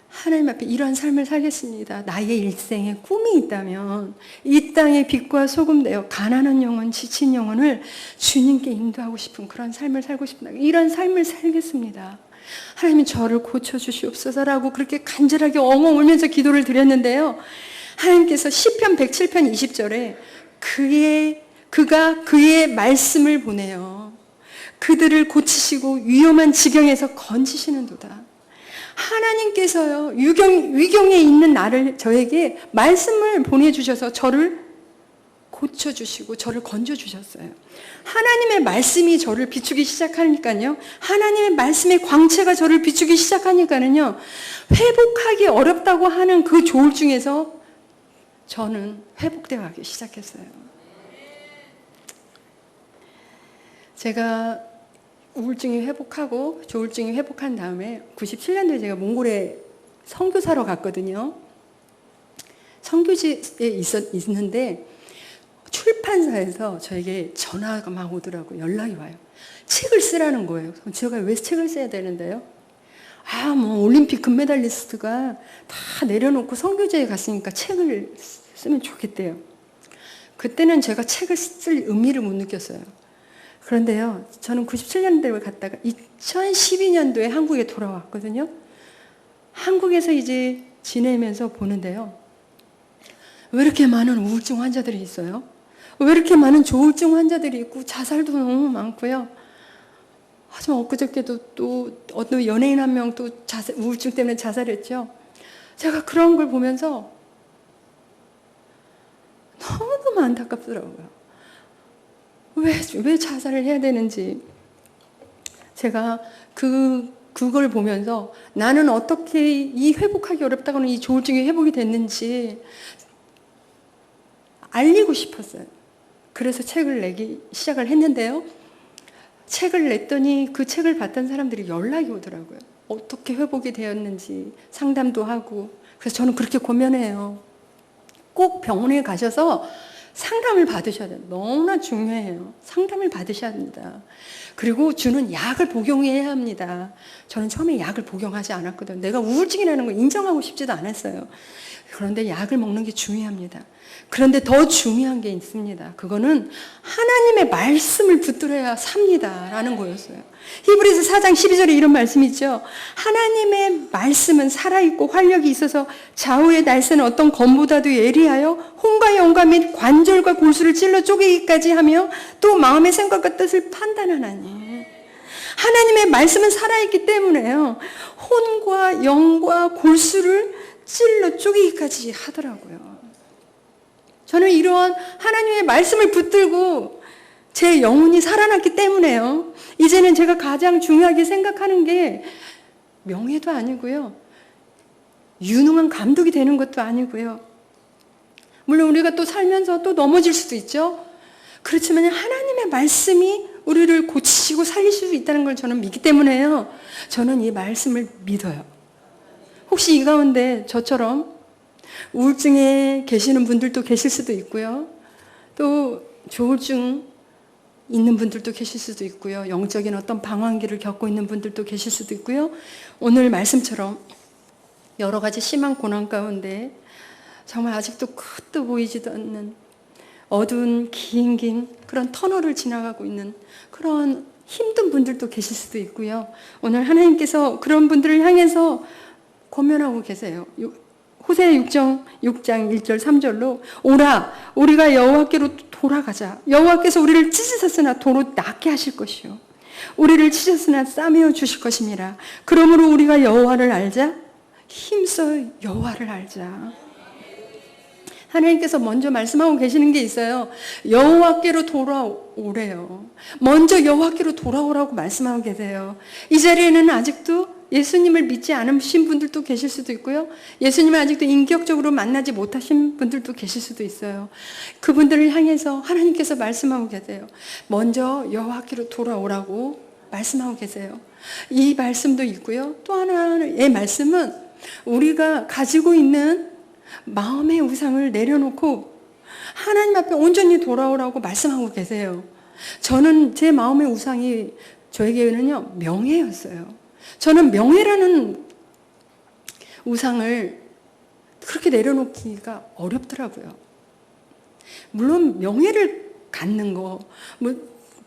하나님 앞에 이러한 삶을 살겠습니다. 나의 일생에 꿈이 있다면 이 땅의 빛과 소금 되어 가난한 영혼, 지친 영혼을 주님께 인도하고 싶은 그런 삶을 살고 싶다. 이런 삶을 살겠습니다. 하나님이 저를 고쳐주시옵소서라고 그렇게 간절하게 엉엉 울면서 기도를 드렸는데요, 하나님께서 시편 107편 20절에 그가 그의 말씀을 보내요. 그들을 고치시고 위험한 지경에서 건지시는도다. 하나님께서요, 위경에 있는 나를, 저에게 말씀을 보내주셔서 저를 고쳐주시고 저를 건져주셨어요. 하나님의 말씀이 저를 비추기 시작하니까요, 하나님의 말씀의 광채가 저를 비추기 시작하니까는요, 회복하기 어렵다고 하는 그 조울증에서 저는 회복되어 가기 시작했어요. 제가 우울증이 회복하고 조울증이 회복한 다음에 97년도에 제가 몽골에 선교사로 갔거든요. 선교지에 있는데 출판사에서 저에게 전화가 막 오더라고요. 연락이 와요. 책을 쓰라는 거예요. 제가 왜 책을 써야 되는데요? 올림픽 금메달리스트가 다 내려놓고 선교지에 갔으니까 책을 쓰면 좋겠대요. 그때는 제가 책을 쓸 의미를 못 느꼈어요. 그런데요, 저는 97년도에 갔다가 2012년도에 한국에 돌아왔거든요. 한국에서 이제 지내면서 보는데요, 왜 이렇게 많은 우울증 환자들이 있어요? 왜 이렇게 많은 조울증 환자들이 있고 자살도 너무 많고요. 하지만 엊그저께도 또 어떤 연예인 한 명 또 우울증 때문에 자살했죠. 제가 그런 걸 보면서 너무 안타깝더라고요. 왜 자살을 해야 되는지. 제가 그걸 보면서 나는 어떻게 이 회복하기 어렵다고는 이 조울증이 회복이 됐는지 알리고 싶었어요. 그래서 책을 내기 시작을 했는데요, 책을 냈더니 그 책을 봤던 사람들이 연락이 오더라고요. 어떻게 회복이 되었는지 상담도 하고. 그래서 저는 그렇게 고민해요. 꼭 병원에 가셔서 상담을 받으셔야 돼요. 너무나 중요해요. 상담을 받으셔야 합니다. 그리고 주는 약을 복용해야 합니다. 저는 처음에 약을 복용하지 않았거든요. 내가 우울증이라는 걸 인정하고 싶지도 않았어요. 그런데 약을 먹는 게 중요합니다. 그런데 더 중요한 게 있습니다. 그거는 하나님의 말씀을 붙들어야 삽니다 라는 거였어요. 히브리서 4장 12절에 이런 말씀이 있죠. 하나님의 말씀은 살아있고 활력이 있어서 좌우의 날새는 어떤 검보다도 예리하여 혼과 영과 및 관절과 골수를 찔러 쪼개기까지 하며 또 마음의 생각과 뜻을 판단하나니. 하나님의 말씀은 살아있기 때문에요, 혼과 영과 골수를 찔러 쪼개기까지 하더라고요. 저는 이러한 하나님의 말씀을 붙들고 제 영혼이 살아났기 때문에요, 이제는 제가 가장 중요하게 생각하는 게 명예도 아니고요, 유능한 감독이 되는 것도 아니고요. 물론 우리가 또 살면서 또 넘어질 수도 있죠. 그렇지만 하나님의 말씀이 우리를 고치시고 살리실 수 있다는 걸 저는 믿기 때문에요, 저는 이 말씀을 믿어요. 혹시 이 가운데 저처럼 우울증에 계시는 분들도 계실 수도 있고요, 또 조울증 있는 분들도 계실 수도 있고요. 영적인 어떤 방황기를 겪고 있는 분들도 계실 수도 있고요. 오늘 말씀처럼 여러 가지 심한 고난 가운데 정말 아직도 끝도 보이지도 않는 어두운 긴 그런 터널을 지나가고 있는 그런 힘든 분들도 계실 수도 있고요. 오늘 하나님께서 그런 분들을 향해서 권면하고 계세요. 호세아 6장 1절 3절로 오라 우리가 여호와께로 돌아가자. 여호와께서 우리를 찢으셨으나 도로 낫게 하실 것이요 우리를 치셨으나 싸매어 주실 것임이라. 그러므로 우리가 여호와를 알자. 힘써 여호와를 알자. 하나님께서 먼저 말씀하고 계시는 게 있어요. 여호와께로 돌아오래요. 먼저 여호와께로 돌아오라고 말씀하고 계세요. 이 자리에는 아직도 예수님을 믿지 않으신 분들도 계실 수도 있고요. 예수님을 아직도 인격적으로 만나지 못하신 분들도 계실 수도 있어요. 그분들을 향해서 하나님께서 말씀하고 계세요. 먼저 여호와께로 돌아오라고 말씀하고 계세요. 이 말씀도 있고요. 또 하나의 말씀은 우리가 가지고 있는 마음의 우상을 내려놓고 하나님 앞에 온전히 돌아오라고 말씀하고 계세요. 저는 제 마음의 우상이 저에게는요 명예였어요. 저는 명예라는 우상을 그렇게 내려놓기가 어렵더라고요. 물론 명예를 갖는 거,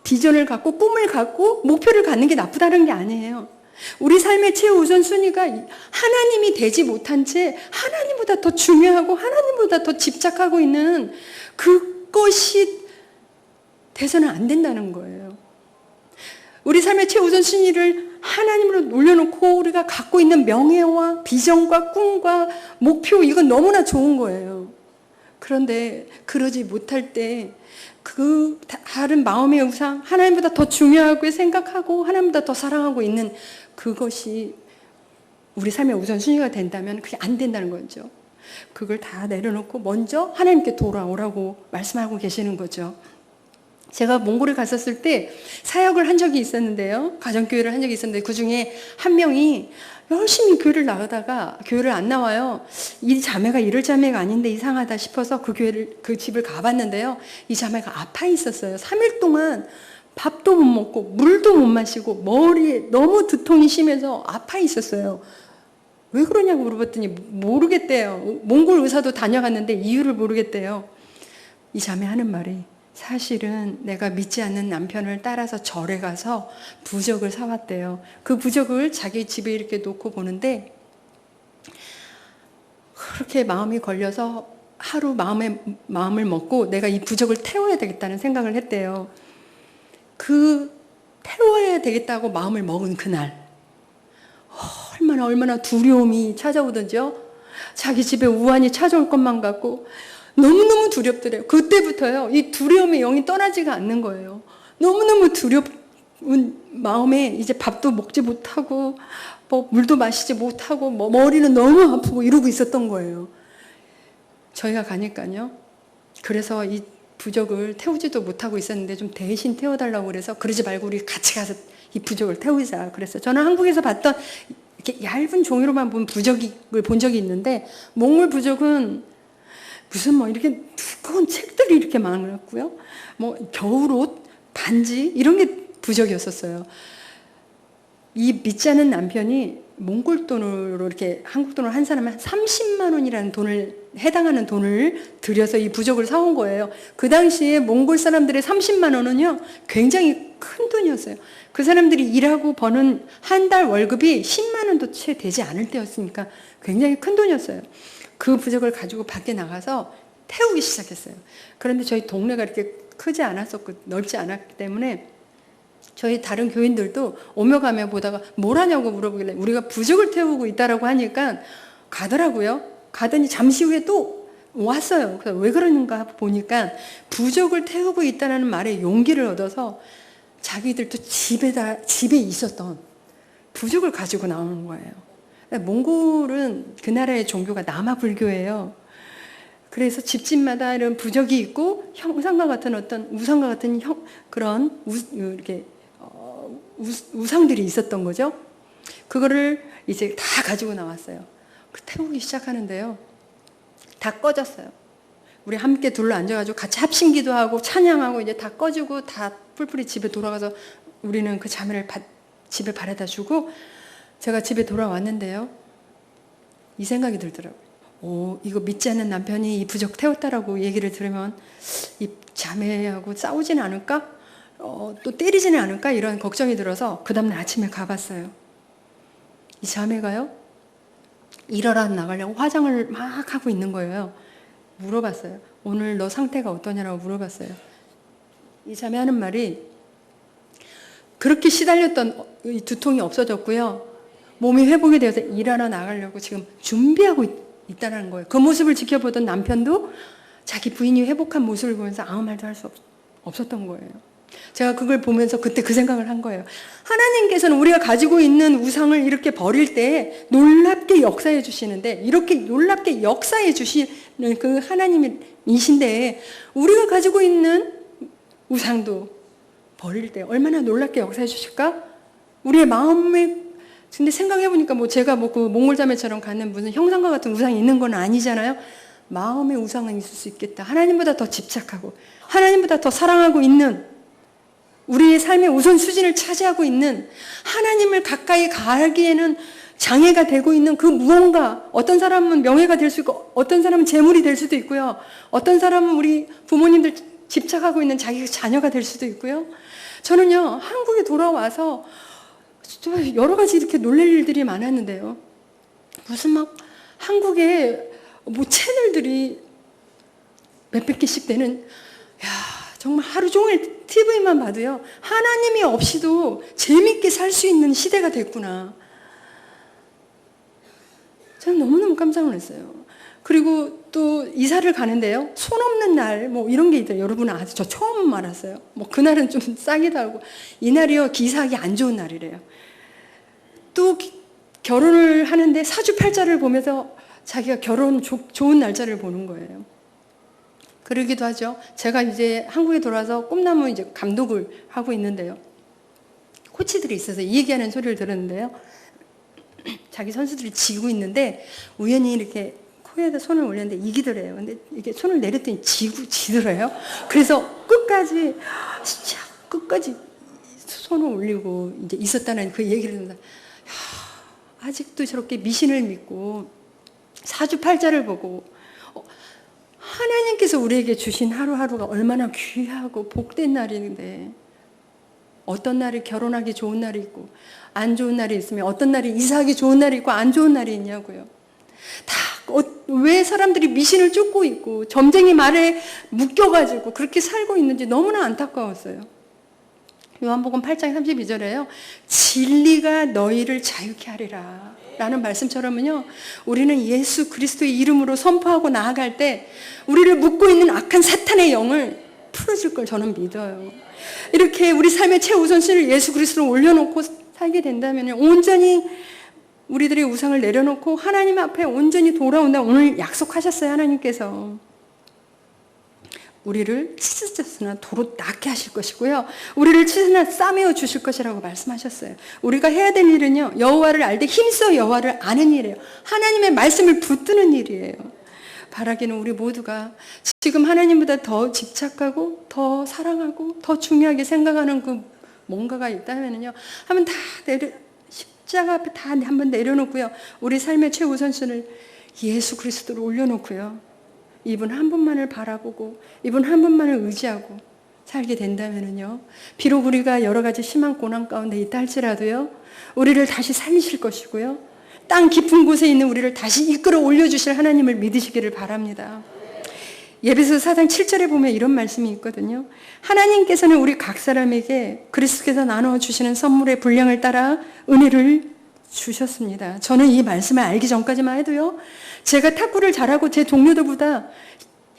비전을 갖고 꿈을 갖고 목표를 갖는 게 나쁘다는 게 아니에요. 우리 삶의 최우선순위가 하나님이 되지 못한 채 하나님보다 더 중요하고 하나님보다 더 집착하고 있는 그것이 돼서는 안 된다는 거예요. 우리 삶의 최우선순위를 하나님으로 올려놓고 우리가 갖고 있는 명예와 비전과 꿈과 목표 이건 너무나 좋은 거예요. 그런데 그러지 못할 때 그 다른 마음의 우상 하나님보다 더 중요하게 생각하고 하나님보다 더 사랑하고 있는 그것이 우리 삶의 우선순위가 된다면 그게 안 된다는 거죠. 그걸 다 내려놓고 먼저 하나님께 돌아오라고 말씀하고 계시는 거죠. 제가 몽골에 갔었을 때 사역을 한 적이 있었는데요. 가정교회를 한 적이 있었는데 그중에 한 명이 열심히 교회를 나가다가 교회를 안 나와요. 이 자매가 이럴 자매가 아닌데 이상하다 싶어서 그 집을 가봤는데요. 이 자매가 아파 있었어요. 3일 동안 밥도 못 먹고 물도 못 마시고 머리에 너무 두통이 심해서 아파 있었어요. 왜 그러냐고 물어봤더니 모르겠대요. 몽골 의사도 다녀갔는데 이유를 모르겠대요. 이 자매 하는 말이 사실은 내가 믿지 않는 남편을 따라서 절에 가서 부적을 사왔대요. 그 부적을 자기 집에 이렇게 놓고 보는데 그렇게 마음이 걸려서 하루 마음을 먹고 내가 이 부적을 태워야 되겠다는 생각을 했대요. 그 태워야 되겠다고 마음을 먹은 그날 얼마나 두려움이 찾아오던지요. 자기 집에 우환이 찾아올 것만 같고 너무너무 두렵더래요. 그때부터요, 이 두려움의 영이 떠나지가 않는 거예요. 너무너무 두려운 마음에 이제 밥도 먹지 못하고, 물도 마시지 못하고, 머리는 너무 아프고 이러고 있었던 거예요. 저희가 가니까요. 그래서 이 부적을 태우지도 못하고 있었는데 좀 대신 태워달라고 그래서 그러지 말고 우리 같이 가서 이 부적을 태우자. 그래서 저는 한국에서 봤던 이렇게 얇은 종이로만 본 부적을 본 적이 있는데 몽골 부적은 무슨 이렇게 두꺼운 책들이 이렇게 많았고요. 겨울옷, 반지 이런 게 부적이었었어요. 이 믿지 않는 남편이 몽골 돈으로 이렇게 한국 돈으로 한 사람은 30만 원이라는 해당하는 돈을 들여서 이 부적을 사온 거예요. 그 당시에 몽골 사람들의 30만 원은요, 굉장히 큰 돈이었어요. 그 사람들이 일하고 버는 한 달 월급이 10만 원도 채 되지 않을 때였으니까 굉장히 큰 돈이었어요. 그 부적을 가지고 밖에 나가서 태우기 시작했어요. 그런데 저희 동네가 이렇게 크지 않았었고 넓지 않았기 때문에 저희 다른 교인들도 오며 가며 보다가 뭘 하냐고 물어보길래 우리가 부적을 태우고 있다라고 하니까 가더라고요. 가더니 잠시 후에 또 왔어요. 그래서 왜 그러는가 보니까 부적을 태우고 있다는 말에 용기를 얻어서 자기들도 집에 있었던 부적을 가지고 나오는 거예요. 몽골은 그 나라의 종교가 남아 불교예요. 그래서 집집마다 이런 부적이 있고 우상과 같은 그런 이렇게 우상들이 있었던 거죠. 그거를 이제 다 가지고 나왔어요. 태우기 시작하는데요. 다 꺼졌어요. 우리 함께 둘러 앉아가지고 같이 합심기도 하고 찬양하고 이제 다 꺼지고 다 뿔뿔이 집에 돌아가서 우리는 그 자매를 집에 바래다 주고 제가 집에 돌아왔는데요. 이 생각이 들더라고요. 이거 믿지 않는 남편이 이 부적 태웠다라고 얘기를 들으면 이 자매하고 싸우지는 않을까? 또 때리지는 않을까? 이런 걱정이 들어서 그 다음날 아침에 가봤어요. 이 자매가요. 일하러 나가려고 화장을 막 하고 있는 거예요. 물어봤어요. 오늘 너 상태가 어떠냐라고 물어봤어요. 이 자매 하는 말이 그렇게 시달렸던 이 두통이 없어졌고요. 몸이 회복이 되어서 일하러 나가려고 지금 준비하고 있다는 거예요. 그 모습을 지켜보던 남편도 자기 부인이 회복한 모습을 보면서 아무 말도 할 수 없었던 거예요. 제가 그걸 보면서 그때 그 생각을 한 거예요. 하나님께서는 우리가 가지고 있는 우상을 이렇게 버릴 때 놀랍게 역사해 주시는데 이렇게 놀랍게 역사해 주시는 그 하나님이신데 우리가 가지고 있는 우상도 버릴 때 얼마나 놀랍게 역사해 주실까? 우리의 마음에 근데 생각해보니까 제가 그 몽골자매처럼 갖는 무슨 형상과 같은 우상이 있는 건 아니잖아요. 마음의 우상은 있을 수 있겠다. 하나님보다 더 집착하고 하나님보다 더 사랑하고 있는 우리의 삶의 우선순위를 차지하고 있는 하나님을 가까이 가기에는 장애가 되고 있는 그 무언가 어떤 사람은 명예가 될 수 있고 어떤 사람은 재물이 될 수도 있고요. 어떤 사람은 우리 부모님들 집착하고 있는 자기 자녀가 될 수도 있고요. 저는요 한국에 돌아와서 여러 가지 이렇게 놀랄 일들이 많았는데요. 무슨 막 한국에 채널들이 몇백 개씩 되는 정말 하루 종일 TV만 봐도요. 하나님이 없이도 재밌게 살 수 있는 시대가 됐구나. 저는 너무너무 깜짝 놀랐어요. 그리고 또 이사를 가는데요. 손 없는 날 이런 게 있어요. 여러분은 아직 저 처음 알았어요. 그날은 좀 싸기도 하고 이날이요. 기사하기 안 좋은 날이래요. 또 결혼을 하는데 사주팔자를 보면서 자기가 결혼 좋은 날짜를 보는 거예요. 그러기도 하죠. 제가 이제 한국에 돌아와서 꿈나무 이제 감독을 하고 있는데요. 코치들이 있어서 이 얘기하는 소리를 들었는데요. 자기 선수들이 지고 있는데 우연히 이렇게 코에다 손을 올렸는데 이기더래요. 근데 이렇게 손을 내렸더니 지더래요. 그래서 끝까지 진짜 끝까지 손을 올리고 이제 있었다는 그 얘기를 듣는다. 아직도 저렇게 미신을 믿고 사주팔자를 보고 하나님께서 우리에게 주신 하루하루가 얼마나 귀하고 복된 날인데 어떤 날이 결혼하기 좋은 날이 있고 안 좋은 날이 있으면 어떤 날이 이사하기 좋은 날이 있고 안 좋은 날이 있냐고요. 왜 사람들이 미신을 쫓고 있고 점쟁이 말에 묶여가지고 그렇게 살고 있는지 너무나 안타까웠어요. 요한복음 8장 32절에요. 진리가 너희를 자유케 하리라 라는 말씀처럼은요. 우리는 예수 그리스도의 이름으로 선포하고 나아갈 때 우리를 묶고 있는 악한 사탄의 영을 풀어줄 걸 저는 믿어요. 이렇게 우리 삶의 최우선순위를 예수 그리스도로 올려놓고 살게 된다면 온전히 우리들의 우상을 내려놓고 하나님 앞에 온전히 돌아온다. 오늘 약속하셨어요. 하나님께서. 우리를 찢으셨으나 도로 낫게 하실 것이고요. 우리를 찢으나 싸매어 주실 것이라고 말씀하셨어요. 우리가 해야 될 일은요. 여호와를 알되 힘써 여호와를 아는 일이에요. 하나님의 말씀을 붙드는 일이에요. 바라기는 우리 모두가 지금 하나님보다 더 집착하고 더 사랑하고 더 중요하게 생각하는 그 뭔가가 있다면요. 한번 다 십자가 앞에 다 한번 내려놓고요. 우리 삶의 최우선순을 예수 그리스도로 올려놓고요. 이분 한 분만을 바라보고 이분 한 분만을 의지하고 살게 된다면요. 비록 우리가 여러 가지 심한 고난 가운데 있다 할지라도요. 우리를 다시 살리실 것이고요. 땅 깊은 곳에 있는 우리를 다시 이끌어 올려주실 하나님을 믿으시기를 바랍니다. 예배서 4장 7절에 보면 이런 말씀이 있거든요. 하나님께서는 우리 각 사람에게 그리스도께서 나눠주시는 선물의 분량을 따라 은혜를 주셨습니다. 저는 이 말씀을 알기 전까지만 해도요. 제가 탁구를 잘하고 제 동료들보다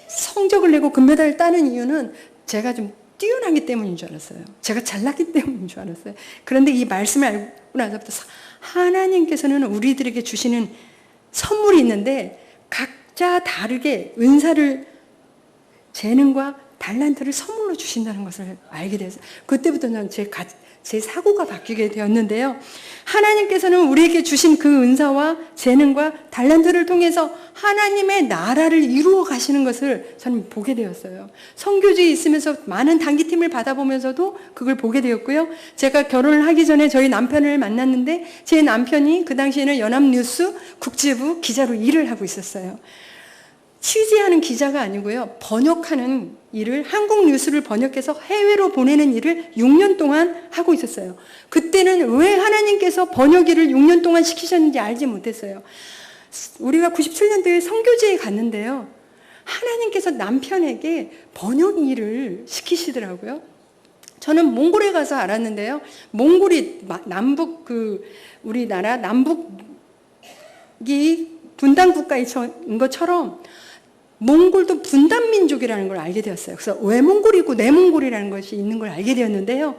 성적을 내고 금메달을 따는 이유는 제가 좀 뛰어나기 때문인 줄 알았어요. 제가 잘났기 때문인 줄 알았어요. 그런데 이 말씀을 알고 나서부터 하나님께서는 우리들에게 주시는 선물이 있는데 각자 다르게 은사를 재능과 달란트를 선물로 주신다는 것을 알게 됐어요. 그때부터 저는 제 사고가 바뀌게 되었는데요. 하나님께서는 우리에게 주신 그 은사와 재능과 달란트를 통해서 하나님의 나라를 이루어 가시는 것을 저는 보게 되었어요. 선교지에 있으면서 많은 단기팀을 받아보면서도 그걸 보게 되었고요. 제가 결혼을 하기 전에 저희 남편을 만났는데 제 남편이 그 당시에는 연합뉴스 국제부 기자로 일을 하고 있었어요. 취재하는 기자가 아니고요. 번역하는 일을, 한국 뉴스를 번역해서 해외로 보내는 일을 6년 동안 하고 있었어요. 그때는 왜 하나님께서 번역 일을 6년 동안 시키셨는지 알지 못했어요. 우리가 97년도에 선교지에 갔는데요. 하나님께서 남편에게 번역 일을 시키시더라고요. 저는 몽골에 가서 알았는데요. 몽골이 남북, 우리나라 남북이 분단 국가인 것처럼 몽골도 분단 민족이라는 걸 알게 되었어요. 그래서 외몽골이고 내몽골이라는 것이 있는 걸 알게 되었는데요.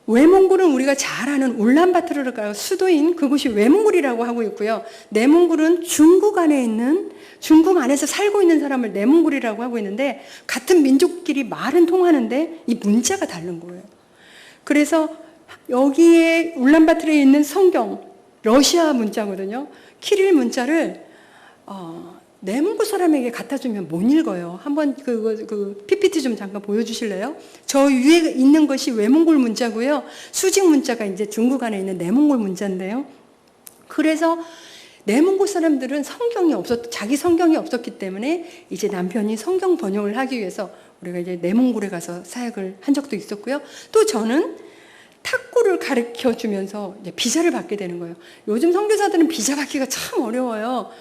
외몽골은 우리가 잘 아는 울란바토르가 수도인 그곳이 외몽골이라고 하고 있고요. 내몽골은 중국 안에 있는, 중국 안에서 살고 있는 사람을 내몽골이라고 하고 있는데 같은 민족끼리 말은 통하는데 이 문자가 다른 거예요. 그래서 여기에 울란바토르에 있는 성경, 러시아 문자거든요. 키릴 문자를 내몽골 사람에게 갖다 주면 못 읽어요. 한번 그 PPT 좀 잠깐 보여주실래요? 저 위에 있는 것이 외몽골 문자고요. 수직 문자가 이제 중국 안에 있는 내몽골 문자인데요. 그래서 내몽골 사람들은 자기 성경이 없었기 때문에 이제 남편이 성경 번역을 하기 위해서 우리가 이제 내몽골에 가서 사역을 한 적도 있었고요. 또 저는 탁구를 가르쳐 주면서 이제 비자를 받게 되는 거예요. 요즘 선교사들은 비자 받기가 참 어려워요.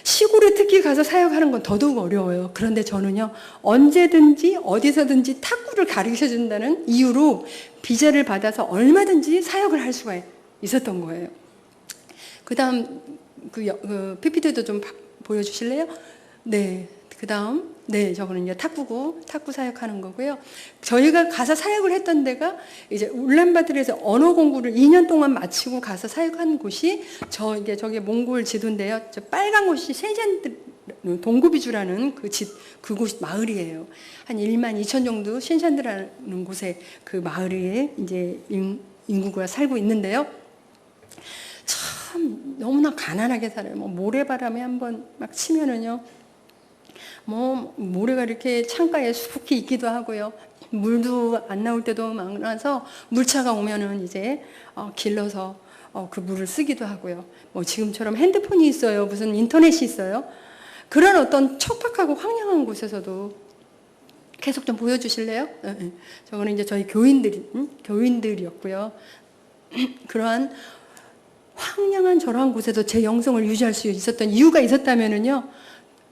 시골에 특히 가서 사역하는 건 더더욱 어려워요. 그런데 저는요, 언제든지 어디서든지 탁구를 가르쳐 준다는 이유로 비자를 받아서 얼마든지 사역을 할 수가 있었던 거예요. 그 다음 PPT도 좀 보여주실래요? 네. 그 다음, 네, 저거는 이제 탁구고, 탁구 사역하는 거고요. 저희가 가서 사역을 했던 데가 이제 울란바토르에서 언어 공부를 2년 동안 마치고 가서 사역한 곳이 저기 몽골 지도인데요. 저 빨간 곳이 신샨드, 동구비주라는 그곳 마을이에요. 한 1만 2천 정도 신샨드라는 곳에 그 마을에 이제 인구가 살고 있는데요. 참 너무나 가난하게 살아요. 뭐 모래바람에 한번 막 치면은요. 모래가 이렇게 창가에 수북히 있기도 하고요. 물도 안 나올 때도 많아서 물차가 오면은 이제 길러서 그 물을 쓰기도 하고요. 뭐 지금처럼 핸드폰이 있어요. 무슨 인터넷이 있어요. 그런 어떤 척박하고 황량한 곳에서도 계속 좀 보여주실래요? 저거는 이제 저희 교인들이었고요. 그러한 황량한 저러한 곳에도 제 영성을 유지할 수 있었던 이유가 있었다면은요.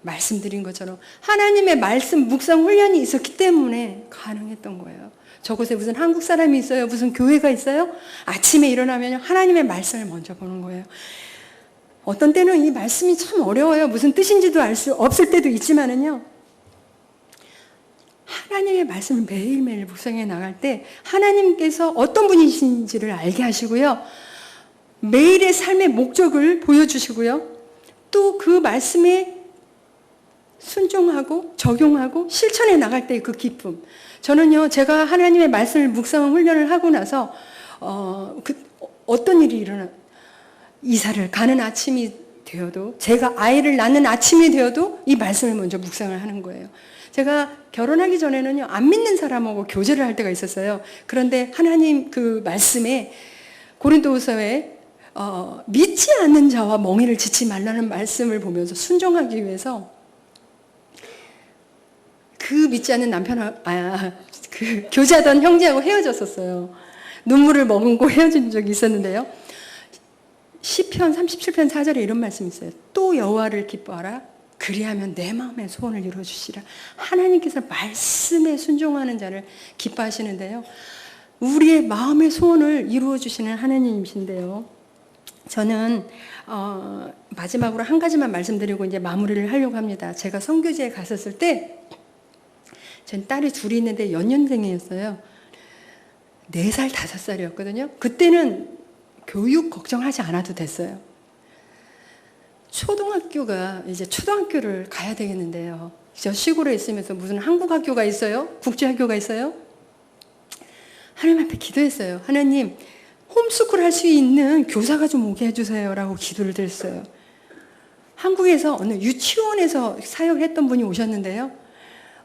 말씀드린 것처럼 하나님의 말씀 묵상 훈련이 있었기 때문에 가능했던 거예요. 저곳에 무슨 한국 사람이 있어요? 무슨 교회가 있어요? 아침에 일어나면 하나님의 말씀을 먼저 보는 거예요. 어떤 때는 이 말씀이 참 어려워요. 무슨 뜻인지도 알 수 없을 때도 있지만은요. 하나님의 말씀을 매일매일 묵상해 나갈 때 하나님께서 어떤 분이신지를 알게 하시고요. 매일의 삶의 목적을 보여주시고요. 또 그 말씀에 순종하고 적용하고 실천해 나갈 때의 그 기쁨. 저는요, 제가 하나님의 말씀을 묵상 훈련을 하고 나서 어떤 일이 이사를 가는 아침이 되어도, 제가 아이를 낳는 아침이 되어도 이 말씀을 먼저 묵상을 하는 거예요. 제가 결혼하기 전에는요, 안 믿는 사람하고 교제를 할 때가 있었어요. 그런데 하나님 그 말씀에 고린도후서에 믿지 않는 자와 멍에를 짓지 말라는 말씀을 보면서 순종하기 위해서 그 믿지 않는 그 교제하던 형제하고 헤어졌었어요. 눈물을 머금고 헤어진 적이 있었는데요. 시편 37편 4절에 이런 말씀이 있어요. 또 여호와를 기뻐하라. 그리하면 내 마음의 소원을 이루어주시라. 하나님께서 말씀에 순종하는 자를 기뻐하시는데요. 우리의 마음의 소원을 이루어주시는 하나님이신데요. 저는 마지막으로 한 가지만 말씀드리고 이제 마무리를 하려고 합니다. 제가 선교지에 갔었을 때 전 딸이 둘이 있는데 연년생이었어요. 4살, 5살이었거든요. 그때는 교육 걱정하지 않아도 됐어요. 이제 초등학교를 가야 되겠는데요. 저 시골에 있으면서 무슨 한국 학교가 있어요? 국제 학교가 있어요? 하나님 앞에 기도했어요. 하나님, 홈스쿨 할 수 있는 교사가 좀 오게 해주세요 라고 기도를 드렸어요. 한국에서 어느 유치원에서 사역했던 분이 오셨는데요.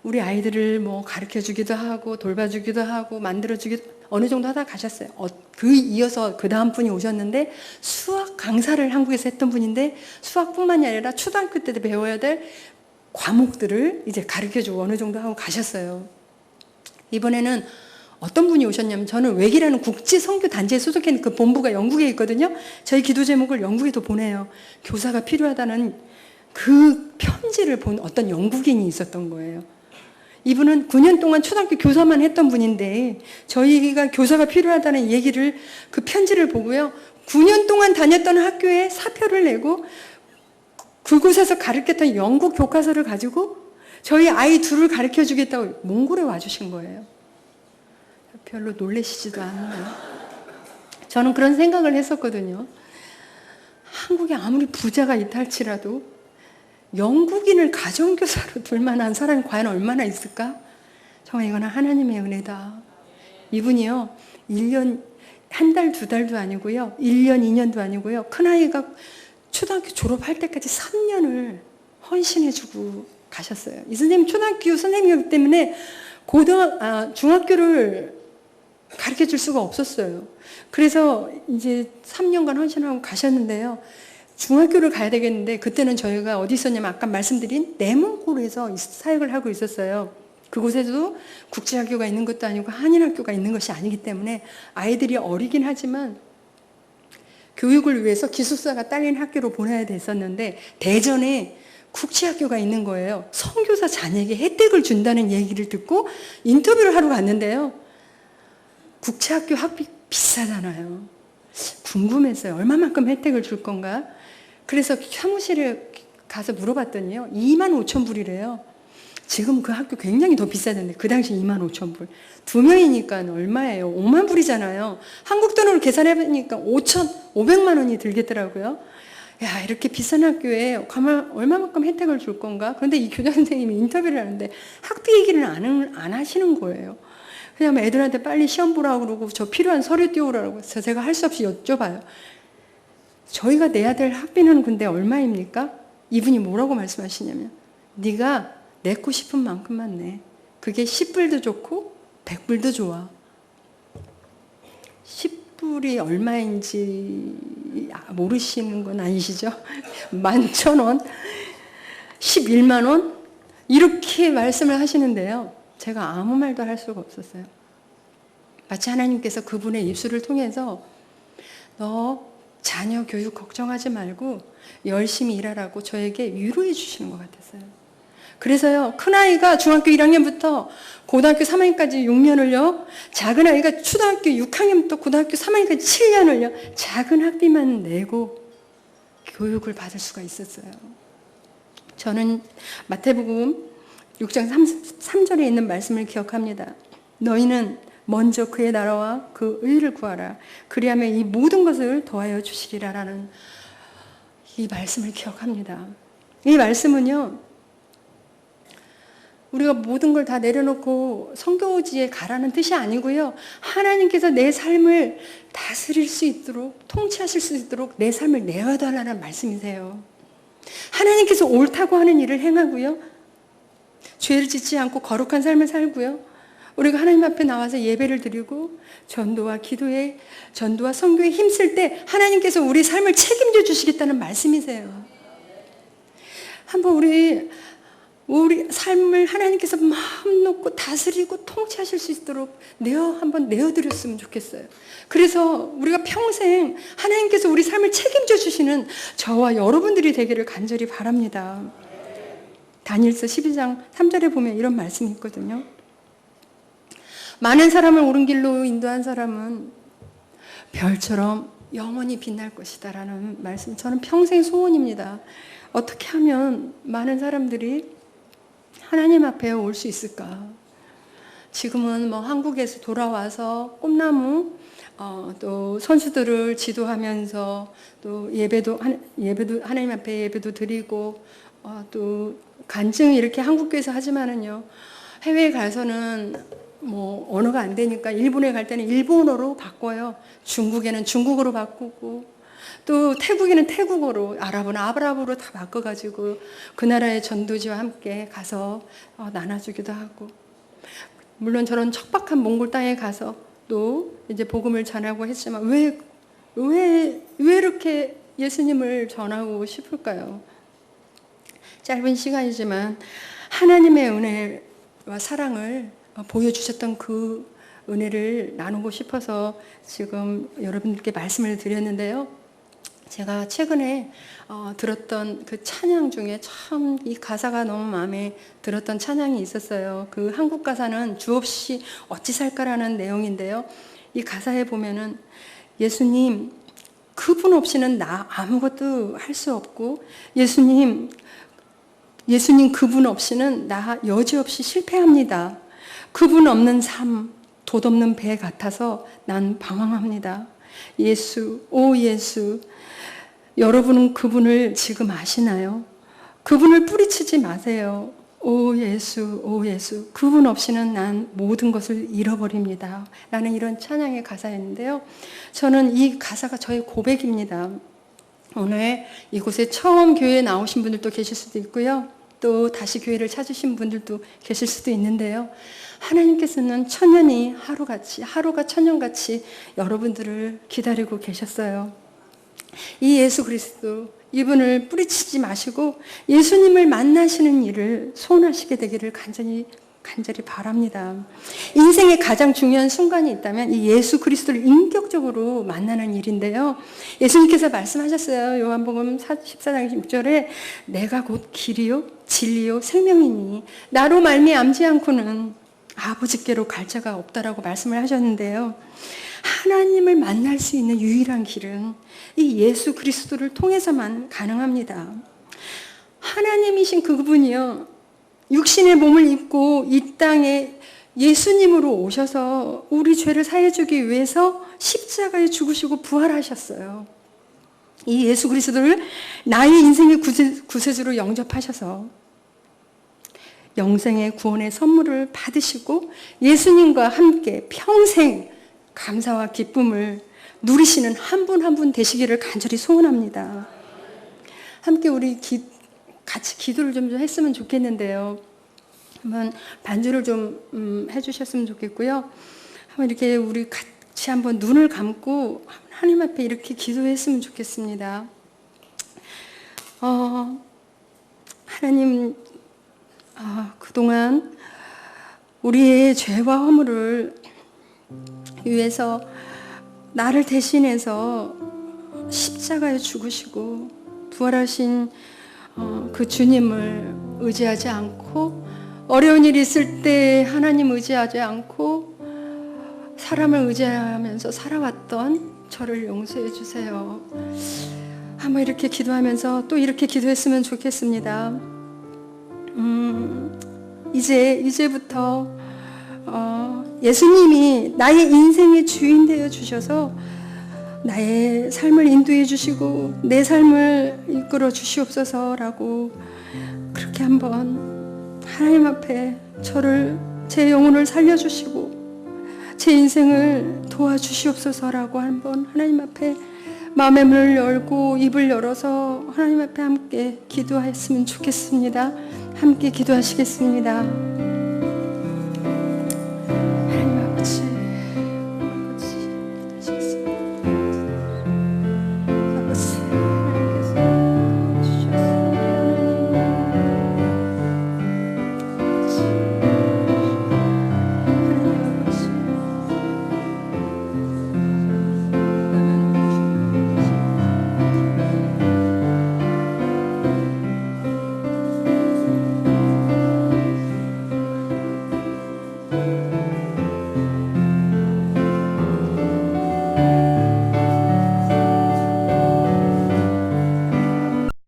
우리 아이들을 뭐 가르쳐 주기도 하고 돌봐주기도 하고 만들어주기도 어느 정도 하다 가셨어요. 그 이어서 그 다음 분이 오셨는데 수학 강사를 한국에서 했던 분인데 수학뿐만이 아니라 초등학교 때 배워야 될 과목들을 이제 가르쳐 주고 어느 정도 하고 가셨어요. 이번에는 어떤 분이 오셨냐면 저는 웩이라는 국제 선교 단체에 소속해 있는 그 본부가 영국에 있거든요. 저희 기도 제목을 영국에도 보내요. 교사가 필요하다는 그 편지를 본 어떤 영국인이 있었던 거예요. 이분은 9년 동안 초등학교 교사만 했던 분인데 저희가 교사가 필요하다는 얘기를 그 편지를 보고요. 9년 동안 다녔던 학교에 사표를 내고 그곳에서 가르쳤던 영국 교과서를 가지고 저희 아이 둘을 가르쳐 주겠다고 몽골에 와주신 거예요. 별로 놀라시지도 않나요? 저는 그런 생각을 했었거든요. 한국에 아무리 부자가 있할지라도 영국인을 가정교사로 둘 만한 사람이 과연 얼마나 있을까? 정말 이거는 하나님의 은혜다. 이분이요, 1년, 한 달, 두 달도 아니고요, 1년, 2년도 아니고요, 큰아이가 초등학교 졸업할 때까지 3년을 헌신해주고 가셨어요. 이 선생님 초등학교 선생님이기 때문에 중학교를 가르쳐 줄 수가 없었어요. 그래서 이제 3년간 헌신하고 가셨는데요. 중학교를 가야 되겠는데 그때는 저희가 어디 있었냐면 아까 말씀드린 내몽골에서 사역을 하고 있었어요. 그곳에도 국제학교가 있는 것도 아니고 한인학교가 있는 것이 아니기 때문에 아이들이 어리긴 하지만 교육을 위해서 기숙사가 딸린 학교로 보내야 됐었는데 대전에 국제학교가 있는 거예요. 선교사 자녀에게 혜택을 준다는 얘기를 듣고 인터뷰를 하러 갔는데요. 국제학교 학비 비싸잖아요. 궁금했어요. 얼마만큼 혜택을 줄 건가? 그래서 사무실에 가서 물어봤더니요. 25,000불이래요. 지금 그 학교 굉장히 더 비싸졌는데 그 당시 25,000불. 두 명이니까 얼마예요? 5만 불이잖아요. 한국 돈으로 계산해보니까 5,500만 원이 들겠더라고요. 야, 이렇게 비싼 학교에 가만 얼마만큼 혜택을 줄 건가? 그런데 이 교장 선생님이 인터뷰를 하는데 학비 얘기를 안 하시는 거예요. 그냥 애들한테 빨리 시험 보라고 그러고 저 필요한 서류 띄우라고 해서 제가 할 수 없이 여쭤봐요. 저희가 내야 될 학비는 근데 얼마입니까? 이분이 뭐라고 말씀하시냐면 네가 내고 싶은 만큼만 내. 그게 10불도 좋고 100불도 좋아. 10불이 얼마인지 모르시는 건 아니시죠? 11,000원, 11만 원 이렇게 말씀을 하시는데요. 제가 아무 말도 할 수가 없었어요. 마치 하나님께서 그분의 입술을 통해서 너 자녀 교육 걱정하지 말고 열심히 일하라고 저에게 위로해 주시는 것 같았어요. 그래서요, 큰아이가 중학교 1학년부터 고등학교 3학년까지 6년을요, 작은아이가 초등학교 6학년부터 고등학교 3학년까지 7년을요, 작은 학비만 내고 교육을 받을 수가 있었어요. 저는 마태복음 6장 3절에 있는 말씀을 기억합니다. 너희는 먼저 그의 나라와 그 의를 구하라. 그리하면 이 모든 것을 더하여 주시리라라는 이 말씀을 기억합니다. 이 말씀은요, 우리가 모든 걸 다 내려놓고 성교지에 가라는 뜻이 아니고요. 하나님께서 내 삶을 다스릴 수 있도록, 통치하실 수 있도록 내 삶을 내어달라는 말씀이세요. 하나님께서 옳다고 하는 일을 행하고요. 죄를 짓지 않고 거룩한 삶을 살고요. 우리가 하나님 앞에 나와서 예배를 드리고 전도와 기도에, 전도와 선교에 힘쓸 때 하나님께서 우리 삶을 책임져 주시겠다는 말씀이세요. 한번 우리 삶을 하나님께서 마음 놓고 다스리고 통치하실 수 있도록 한번 내어드렸으면 좋겠어요. 그래서 우리가 평생 하나님께서 우리 삶을 책임져 주시는 저와 여러분들이 되기를 간절히 바랍니다. 다니엘서 12장 3절에 보면 이런 말씀이 있거든요. 많은 사람을 옳은 길로 인도한 사람은 별처럼 영원히 빛날 것이다 라는 말씀, 저는 평생 소원입니다. 어떻게 하면 많은 사람들이 하나님 앞에 올 수 있을까? 지금은 뭐 한국에서 돌아와서 꿈나무 또 선수들을 지도하면서 또 예배도 하나님 앞에 예배도 드리고 또 간증 이렇게 한국교회에서 하지만은요, 해외에 가서는 뭐 언어가 안 되니까 일본에 갈 때는 일본어로 바꿔요. 중국에는 중국어로 바꾸고 또 태국에는 태국어로, 아랍은 아랍어로 다 바꿔가지고 그 나라의 전도지와 함께 가서 나눠주기도 하고, 물론 저런 척박한 몽골 땅에 가서 또 이제 복음을 전하고 했지만 왜 이렇게 예수님을 전하고 싶을까요? 짧은 시간이지만 하나님의 은혜와 사랑을 보여주셨던 그 은혜를 나누고 싶어서 지금 여러분들께 말씀을 드렸는데요. 제가 최근에 들었던 그 찬양 중에 참 이 가사가 너무 마음에 들었던 찬양이 있었어요. 그 한국 가사는 주 없이 어찌 살까라는 내용인데요. 이 가사에 보면은 예수님, 그분 없이는 나 아무것도 할 수 없고, 예수님 그분 없이는 나 여지없이 실패합니다. 그분 없는 삶, 돛 없는 배 같아서 난 방황합니다. 예수, 오 예수, 여러분은 그분을 지금 아시나요? 그분을 뿌리치지 마세요. 오 예수, 오 예수, 그분 없이는 난 모든 것을 잃어버립니다. 라는 이런 찬양의 가사였는데요. 저는 이 가사가 저의 고백입니다. 오늘 이곳에 처음 교회에 나오신 분들도 계실 수도 있고요. 또 다시 교회를 찾으신 분들도 계실 수도 있는데요. 하나님께서는 천년이 하루같이, 하루가 천년같이 여러분들을 기다리고 계셨어요. 이 예수 그리스도, 이분을 뿌리치지 마시고 예수님을 만나시는 일을 소원하시게 되기를 간절히 바랍니다. 인생의 가장 중요한 순간이 있다면 이 예수 그리스도를 인격적으로 만나는 일인데요. 예수님께서 말씀하셨어요. 요한복음 14장 6절에 내가 곧 길이요 진리요 생명이니 나로 말미암지 않고는 아버지께로 갈 자가 없다라고 말씀을 하셨는데요. 하나님을 만날 수 있는 유일한 길은 이 예수 그리스도를 통해서만 가능합니다. 하나님이신 그분이요, 육신의 몸을 입고 이 땅에 예수님으로 오셔서 우리 죄를 사해주기 위해서 십자가에 죽으시고 부활하셨어요. 이 예수 그리스도를 나의 인생의 구세주로 영접하셔서 영생의 구원의 선물을 받으시고 예수님과 함께 평생 감사와 기쁨을 누리시는 한 분 한 분 되시기를 간절히 소원합니다. 함께 우리 같이 기도를 좀 했으면 좋겠는데요. 한번 반주를 좀 해주셨으면 좋겠고요. 한번 이렇게 우리 같이 한번 눈을 감고 하나님 앞에 이렇게 기도했으면 좋겠습니다. 하나님, 그동안 우리의 죄와 허물을 위해서 나를 대신해서 십자가에 죽으시고 부활하신 그 주님을 의지하지 않고, 어려운 일이 있을 때 하나님 의지하지 않고 사람을 의지하면서 살아왔던 저를 용서해 주세요. 한번 이렇게 기도하면서 또 이렇게 기도했으면 좋겠습니다. 이제부터 예수님이 나의 인생의 주인 되어 주셔서 나의 삶을 인도해 주시고 내 삶을 이끌어 주시옵소서라고 그렇게 한번 하나님 앞에 제 영혼을 살려주시고 제 인생을 도와주시옵소서라고 한번 하나님 앞에 마음의 문을 열고 입을 열어서 하나님 앞에 함께 기도했으면 좋겠습니다. 함께 기도하시겠습니다.